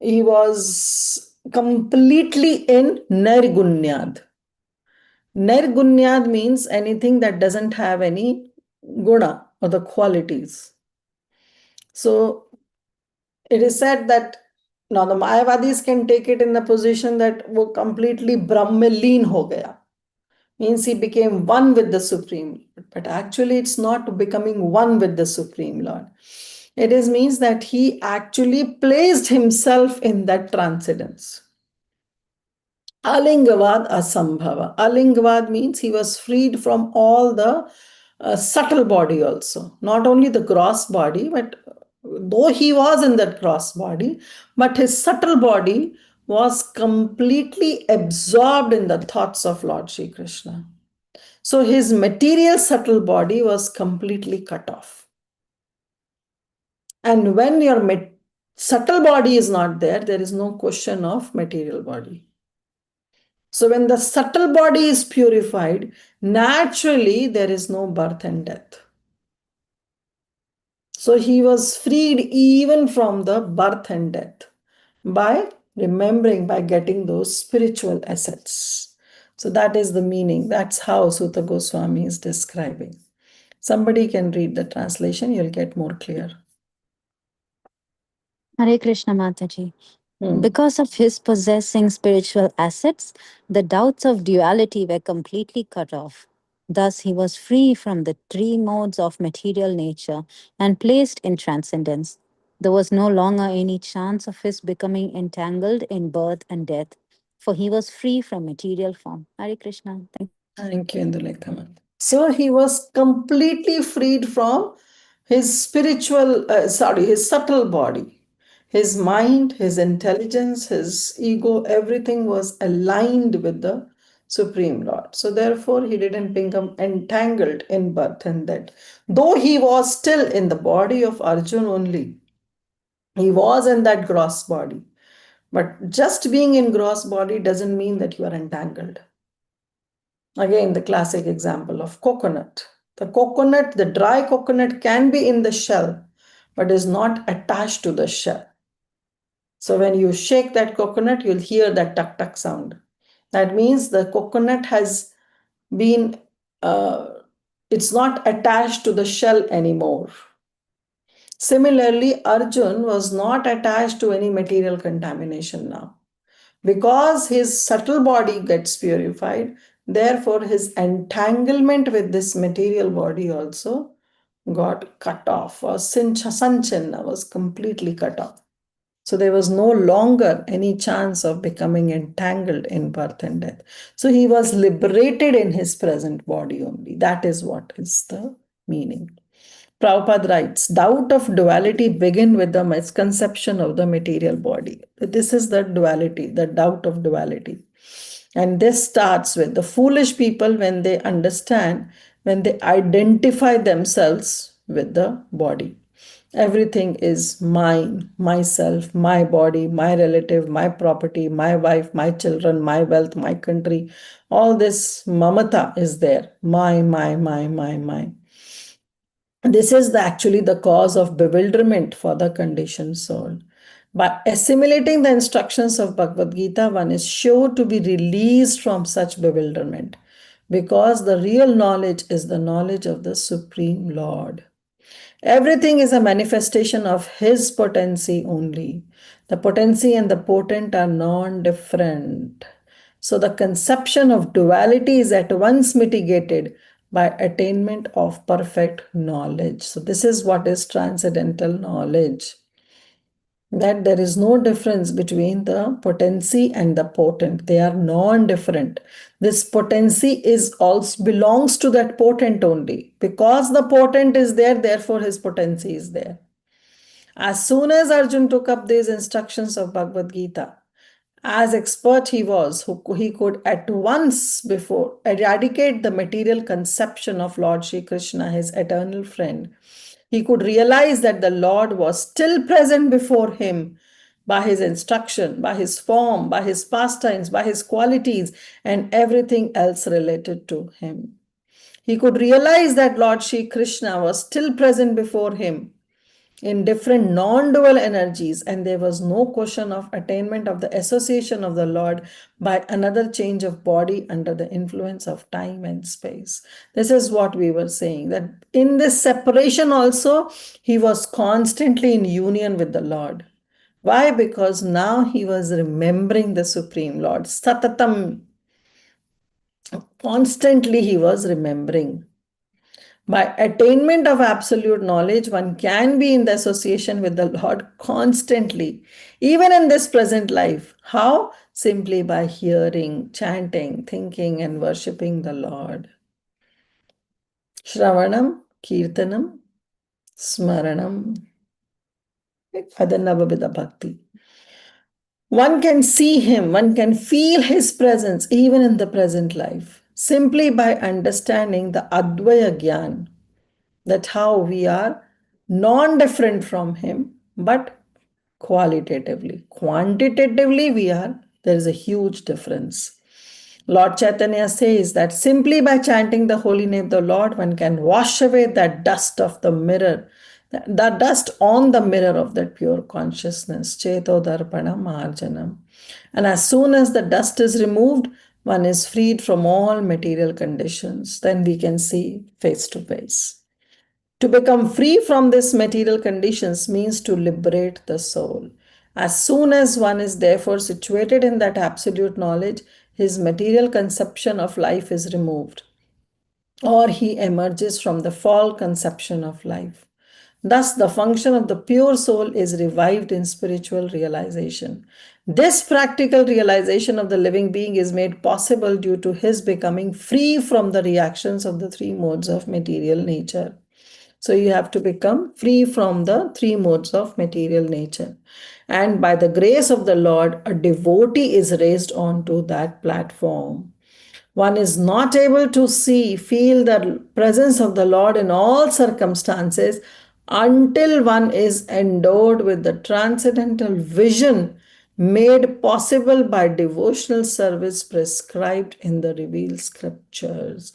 He was completely in Nairgunyad. Nairgunyad means anything that doesn't have any guna or the qualities. So it is said that now the Mayavadis can take it in the position that wo completely Brahm mein leen ho gaya. Means he became one with the Supreme Lord. But actually it's not becoming one with the Supreme Lord. It is means that he actually placed himself in that transcendence. Alingavad asambhava. Alingavad means he was freed from all the subtle body also. Not only the gross body, but though he was in that gross body, but his subtle body was completely absorbed in the thoughts of Lord Shri Krishna. So his material subtle body was completely cut off. And when your subtle body is not there, there is no question of material body. So when the subtle body is purified, naturally there is no birth and death. So he was freed even from the birth and death by remembering, by getting those spiritual assets. So that is the meaning. That's how Sutta Goswami is describing. Somebody can read the translation, you'll get more clear. Hare Krishna Mataji. Hmm. Because of his possessing spiritual assets, the doubts of duality were completely cut off. Thus, he was free from the three modes of material nature and placed in transcendence. There was no longer any chance of his becoming entangled in birth and death, for he was free from material form. Hare Krishna. Thank you, Indulekha. So he was completely freed from his his subtle body. His mind, his intelligence, his ego, everything was aligned with the Supreme Lord. So therefore, he didn't become entangled in birth and death. Though he was still in the body of Arjun only, he was in that gross body. But just being in gross body doesn't mean that you are entangled. Again, the classic example of coconut. The dry coconut can be in the shell, but is not attached to the shell. So when you shake that coconut, you'll hear that tuck tuck sound. That means the coconut has been, it's not attached to the shell anymore. Similarly, Arjun was not attached to any material contamination now. Because his subtle body gets purified, therefore his entanglement with this material body also got cut off, or sanchinna was completely cut off. So there was no longer any chance of becoming entangled in birth and death. So he was liberated in his present body only. That is what is the meaning. Prabhupada writes, doubt of duality begin with the misconception of the material body. This is the duality, the doubt of duality. And this starts with the foolish people when they understand, when they identify themselves with the body. Everything is mine, myself, my body, my relative, my property, my wife, my children, my wealth, my country. All this mamata is there. My. This is actually the cause of bewilderment for the conditioned soul. By assimilating the instructions of Bhagavad Gita, one is sure to be released from such bewilderment because the real knowledge is the knowledge of the Supreme Lord. Everything is a manifestation of His potency only. The potency and the potent are non different. So the conception of duality is at once mitigated by attainment of perfect knowledge. So this is what is transcendental knowledge. That there is no difference between the potency and the potent. They are non-different. This potency is also belongs to that potent only. Because the potent is there, therefore his potency is there. As soon as Arjun took up these instructions of Bhagavad Gita, as expert he was, he could at once before eradicate the material conception of Lord Shri Krishna, his eternal friend. He could realize that the Lord was still present before him, by his instruction, by his form, by his pastimes, by his qualities, and everything else related to him. He could realize that Lord Shri Krishna was still present before him in different non-dual energies, and there was no question of attainment of the association of the Lord by another change of body under the influence of time and space. This is what we were saying, that in this separation also he was constantly in union with the Lord. Why? Because now he was remembering the Supreme Lord. Satatam. Constantly he was remembering. By attainment of absolute knowledge, one can be in the association with the Lord constantly, even in this present life. How? Simply by hearing, chanting, thinking, and worshipping the Lord. Shravanam, Kirtanam, Smaranam, Adanavabhida Bhakti. One can see him, one can feel his presence even in the present life, simply by understanding the Advaya Gyan, that how we are non-different from him, but qualitatively. Quantitatively, there is a huge difference. Lord Chaitanya says that simply by chanting the holy name of the Lord, one can wash away that dust of the mirror, the dust on the mirror of that pure consciousness. Cheto darpanam marjanam. And as soon as the dust is removed, one is freed from all material conditions. Then we can see face to face. To become free from these material conditions means to liberate the soul. As soon as one is therefore situated in that absolute knowledge, his material conception of life is removed, or he emerges from the false conception of life. Thus, the function of the pure soul is revived in spiritual realization. This practical realization of the living being is made possible due to his becoming free from the reactions of the three modes of material nature. So you have to become free from the three modes of material nature. And by the grace of the Lord, a devotee is raised onto that platform. One is not able to see, feel the presence of the Lord in all circumstances until one is endowed with the transcendental vision made possible by devotional service prescribed in the revealed scriptures.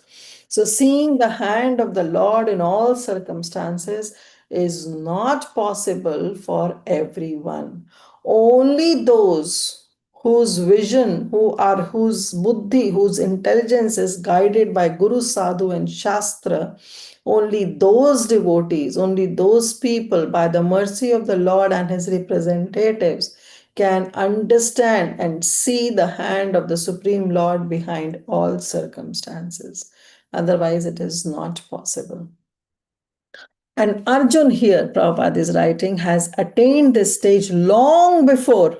So, seeing the hand of the Lord in all circumstances is not possible for everyone. Only those whose vision, whose buddhi, whose intelligence is guided by Guru, Sadhu, and Shastra, only those devotees, only those people, by the mercy of the Lord and his representatives, can understand and see the hand of the Supreme Lord behind all circumstances. Otherwise, it is not possible. And Arjun here, Prabhupada is writing, has attained this stage long before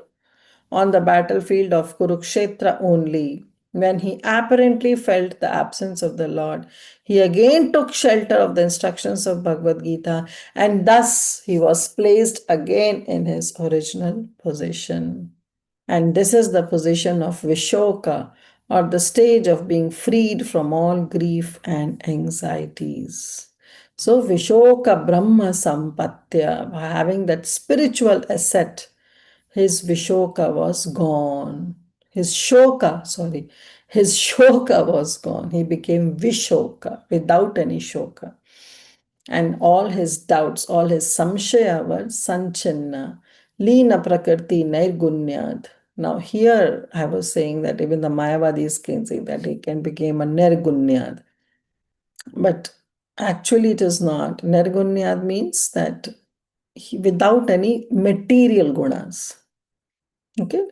on the battlefield of Kurukshetra only. When he apparently felt the absence of the Lord, he again took shelter of the instructions of Bhagavad Gita, and thus he was placed again in his original position. And this is the position of Vishoka, or the stage of being freed from all grief and anxieties. So, Vishoka Brahma Sampatya, having that spiritual asset, his Vishoka was gone. His Shoka was gone. He became Vishoka without any Shoka. And all his doubts, all his samshaya were sanchinna, lina prakriti nairgunyad. Now here I was saying that even the Mayavadis can say that he can become a nirgunyad. But actually it is not. Nirgunyad means that without any material gunas. Okay?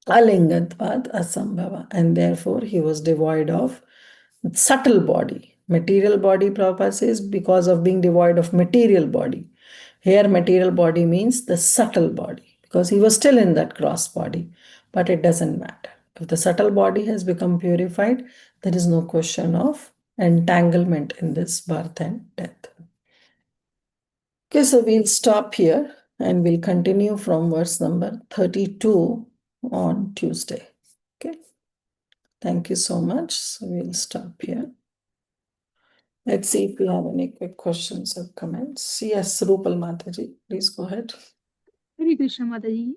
Alingatvad asambhava. And therefore he was devoid of subtle body. Material body, Prabhupada says, because of being devoid of material body. Here, material body means the subtle body, because he was still in that gross body. But it doesn't matter. If the subtle body has become purified, there is no question of entanglement in this birth and death. Okay, so we'll stop here and we'll continue from verse number 32 on Tuesday. Okay. Thank you so much. So we'll stop here. Let's see if we have any quick questions or comments. Yes, Rupal Mataji, please go ahead. Hare Krishna Mataji.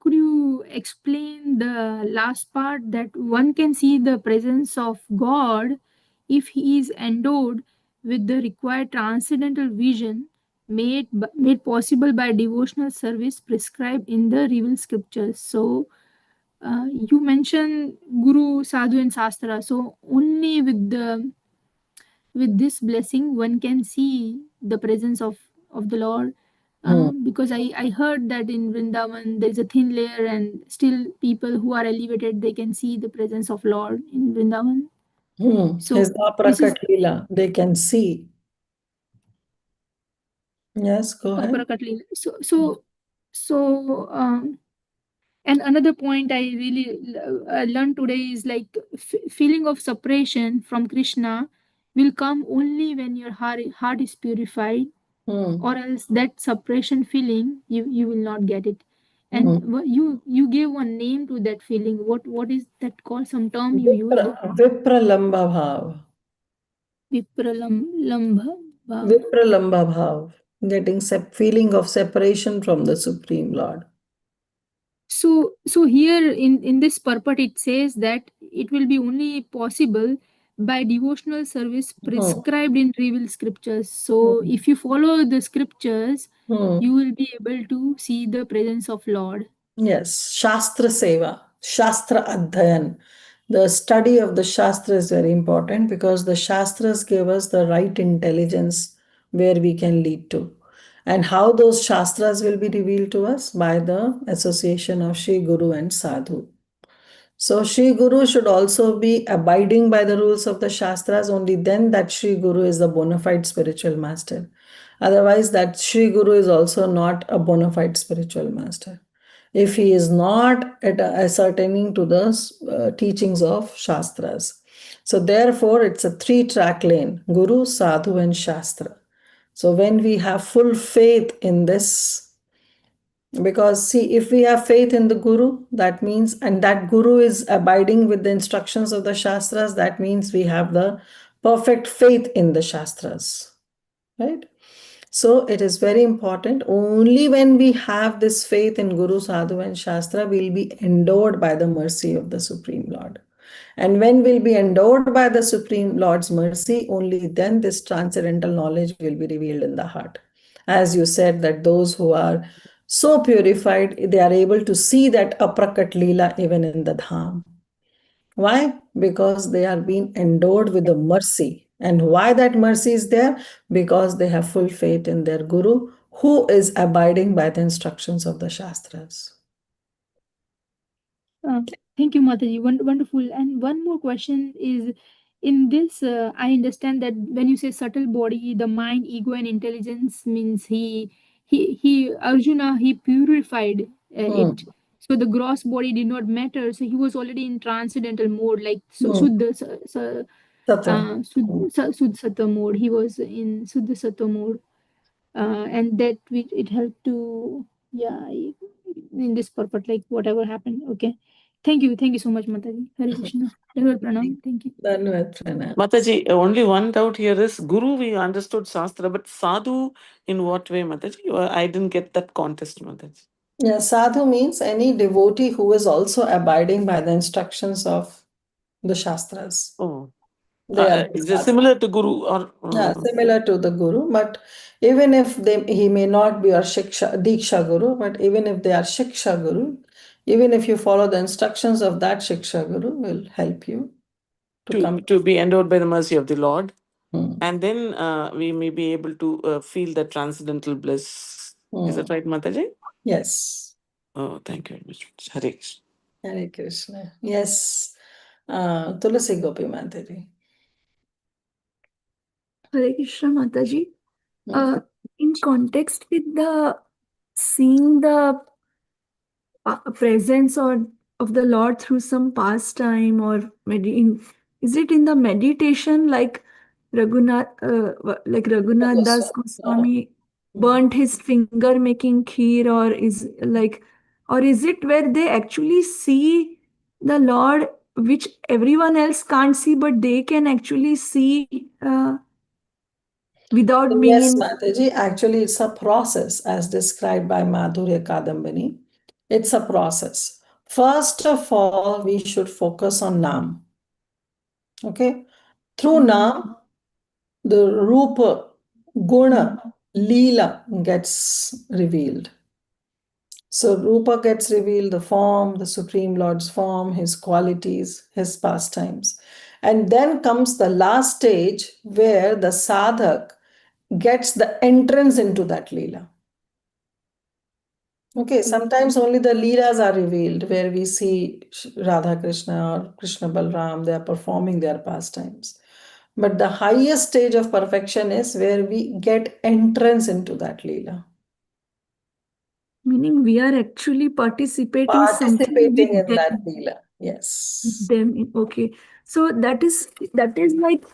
Could you explain the last part that one can see the presence of God if he is endowed with the required transcendental vision made possible by devotional service prescribed in the revealed scriptures? So, you mentioned Guru, Sadhu, and Sastra. So, only with this blessing one can see the presence of the Lord. Because I heard that in Vrindavan there's a thin layer and still people who are elevated they can see the presence of Lord in Vrindavan. So His this is aprakat lila, they can see. Yes, go ahead. Aparakat Leela. So and another point I really learned today is like feeling of separation from Krishna will come only when your heart is purified, or else that separation feeling you will not get it. And you gave one name to that feeling. What is that called? Some term you used. Vipralamba bhav. Vipralambha. Vipralamba bhav. Getting feeling of separation from the Supreme Lord. So here in this purport it says that it will be only possible by devotional service prescribed in revealed scriptures. So if you follow the scriptures, you will be able to see the presence of Lord. Yes, Shastra Seva, Shastra Adhayan. The study of the Shastra is very important because the Shastras give us the right intelligence where we can lead to. And how those Shastras will be revealed to us? By the association of Shri Guru and Sadhu. So Sri Guru should also be abiding by the rules of the Shastras, only then that Sri Guru is the bona fide spiritual master. Otherwise, that Sri Guru is also not a bona fide spiritual master. If he is not ascertaining to the teachings of Shastras. So therefore, it's a three-track lane, Guru, Sadhu and Shastra. So when we have full faith in this, because see, if we have faith in the Guru, that means, and that Guru is abiding with the instructions of the Shastras, that means we have the perfect faith in the Shastras, right? So it is very important. Only when we have this faith in Guru, Sadhu, and Shastra, we'll be endowed by the mercy of the Supreme Lord. And when we'll be endowed by the Supreme Lord's mercy, only then this transcendental knowledge will be revealed in the heart. As you said, that those who are so purified, they are able to see that aprakat leela even in the dham. Why? Because they are being endowed with the mercy. And why that mercy is there? Because they have full faith in their Guru, who is abiding by the instructions of the Shastras. Thank you, Mataji. Wonderful. And one more question is, in this, I understand that when you say subtle body, the mind, ego, and intelligence means Arjuna, he purified it. So the gross body did not matter. So he was already in transcendental mode, like Suddha, Sata. Suddha Sattva mode. He was in Suddha Sattva mode. And that it helped to, yeah, in this purpose, like whatever happened. Okay. Thank you so much, Mataji. Hare Krishna. Dandavat Pranam. Thank you. Dandavat Pranam. Mataji, only one doubt here is Guru, we understood Shastra, but Sadhu, in what way, Mataji? I didn't get that context, Mataji. Yeah, sadhu means any devotee who is also abiding by the instructions of the Shastras. Oh, They are is it sadhu. similar to Guru or? Yeah, similar to the Guru, but even if he may not be a Shiksha, Diksha Guru, but even if they are Shiksha Guru, even if you follow the instructions of that Shiksha Guru, will help you to come. To be endowed by the mercy of the Lord. And then we may be able to feel the transcendental bliss. Is that right, Mataji? Yes. Oh, thank you very much. Hare Krishna. Hare Krishna. Yes. Tulasi Gopi Mataji. Hare Krishna Mataji. In context with the seeing the presence or of the Lord through some pastime or is it in the meditation like Raghunath Das Goswami burnt his finger making kheer, or is it where they actually see the Lord which everyone else can't see but they can actually see? without being Yes, in. Mataji, actually it's a process as described by Madhurya Kadambini. It's a process. First of all, we should focus on Nam. Okay? Through Nam, the Rupa, Guna, Leela gets revealed. So Rupa gets revealed, the form, the Supreme Lord's form, his qualities, his pastimes. And then comes the last stage where the sadhak gets the entrance into that Leela. Okay, sometimes only the Leelas are revealed where we see Radha Krishna or Krishna Balram, they are performing their pastimes. But the highest stage of perfection is where we get entrance into that Leela. Meaning we are actually participating something Participating with in that them. Leela. Yes. Okay. So that is like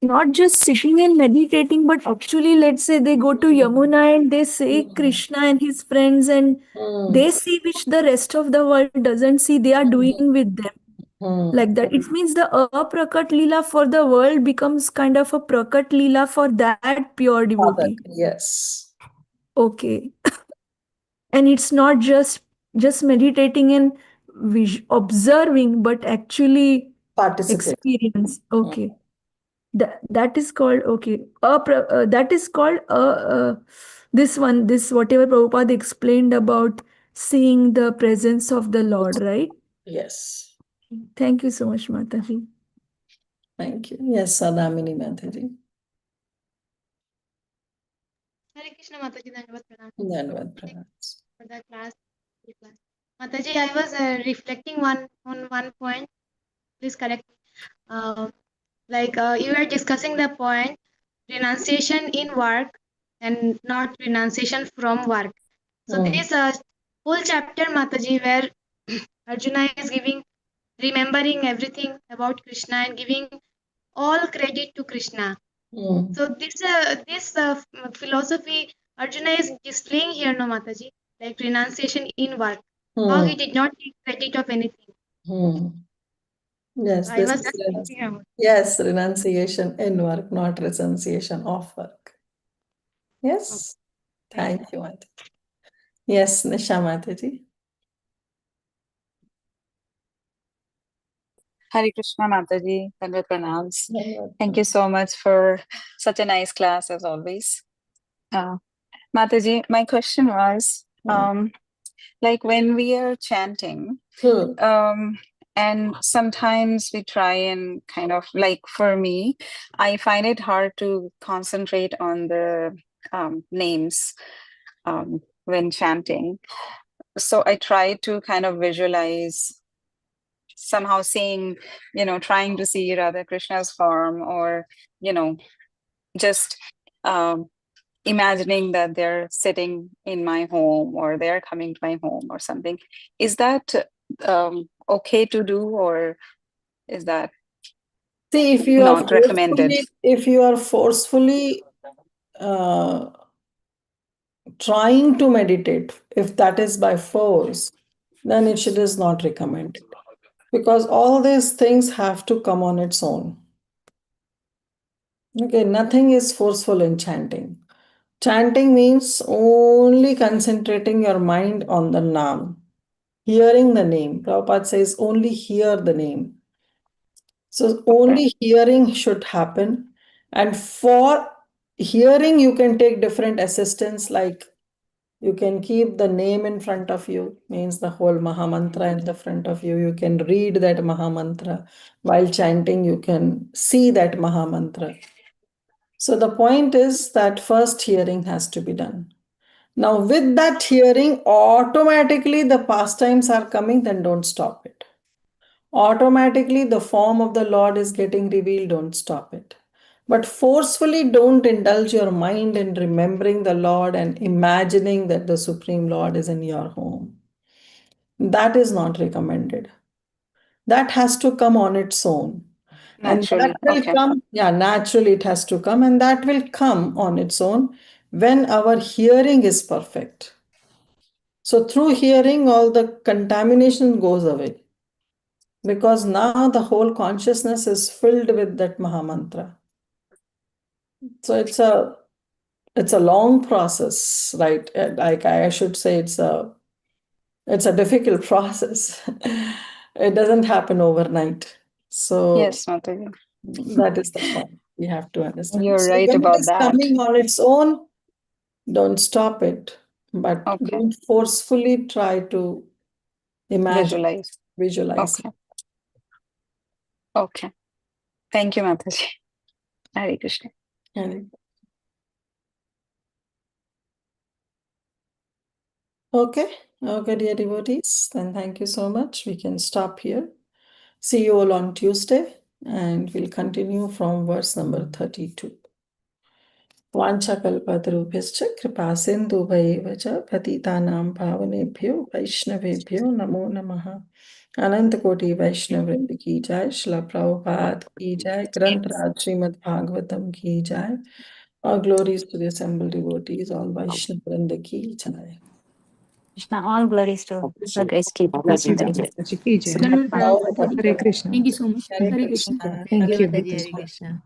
not just sitting and meditating, but actually, let's say they go to Yamuna and they say Krishna and his friends, and Hmm. they see which the rest of the world doesn't see, they are doing with them. Hmm. Like that. It means the aprakat lila for the world becomes kind of a prakat lila for that pure Sadhak, devotee. yes. Okay. And it's not just meditating and observing, but actually Participate. experience. Okay. That is called, okay, that is called this whatever Prabhupada explained about seeing the presence of the Lord, right? Yes. Thank you so much, Mataji. Thank you. Yes, Sadamini Mataji. Hare Krishna Mataji, Dandavad Pranam. Dhanavad Pranams. For the class. Mataji, I was reflecting on one point. Please correct me. You were discussing the point renunciation in work and not renunciation from work. So Hmm. this whole chapter, Mataji, where Arjuna is remembering everything about Krishna and giving all credit to Krishna. Hmm. So this philosophy Arjuna is displaying here, no Mataji, like renunciation in work. How he Hmm. did not take credit of anything. Hmm. Yes, I this was is just thinking about. yes, renunciation in work, not renunciation of work. Okay, Yes, thank you. thank you, Mataji. Yes, Nisha Mataji. Hare Krishna Mataji, Dandavad Pranams. Dhanavad Thank you so much for such a nice class as always. Mataji, my question was, Pranams. like when we are chanting, Hmm. and sometimes we try and kind of like for me, I find it hard to concentrate on the names when chanting. So I try to kind of visualize somehow seeing, trying to see Radha Krishna's form, or, just um, imagining that they're sitting in my home or they're coming to my home or something. Is that okay to do, or is that See, not recommended? if you are forcefully uh, trying to meditate, if that is by force, then it is not recommended. Because all these things have to come on its own. Okay, nothing is forceful in chanting. Chanting means only concentrating your mind on the Naam, hearing the name. Prabhupada says only hear the name. So only hearing should happen. And for hearing, you can take different assistants, like you can keep the name in front of you, means the whole Mahamantra in the front of you. You can read that Mahamantra. While chanting, you can see that Mahamantra. So the point is that first hearing has to be done. Now, with that hearing, automatically the pastimes are coming, then don't stop it. Automatically the form of the Lord is getting revealed, don't stop it. But forcefully don't indulge your mind in remembering the Lord and imagining that the Supreme Lord is in your home. That is not recommended. That has to come on its own. And that Naturally, will okay. come, yeah, naturally it has to come, and that will come on its own when our hearing is perfect. So through hearing, all the contamination goes away. Because now the whole consciousness is filled with that Mahamantra. So it's a it's a long process, right? Like I should say, it's a difficult process. It doesn't happen overnight. So Yes, Mataji. that is the point we have to understand. You're So right when it about is that. coming on its own, don't stop it, but Okay. don't forcefully try to imagine, visualize Okay. Okay. Thank you, Mataji. Hare Krishna. it. Okay, dear devotees, then thank you so much. We can stop here. See you all on Tuesday, and we'll continue from verse number 32. वाञ्छकल्पतरुभ्यश्च कृपासिन्धुभैव च पतितानां पावनेभ्यो वैष्णवेभ्यो नमो नमः। अनंत कोटि वैष्णव वृंद की जय। श्रील प्रभुपाद की जय। ग्रंथराज श्रीमद् भागवतम की जय। All glories to the assembled devotees, all Vaishnava वृंद की जय। Krishna, all glories to the grace keep. Dhanyavad Prabhupada ji. Hare Krishna. Thank you so much. Hare Hare Krishna, Krishna. Thank Hare you. Krishna, Hare Krishna.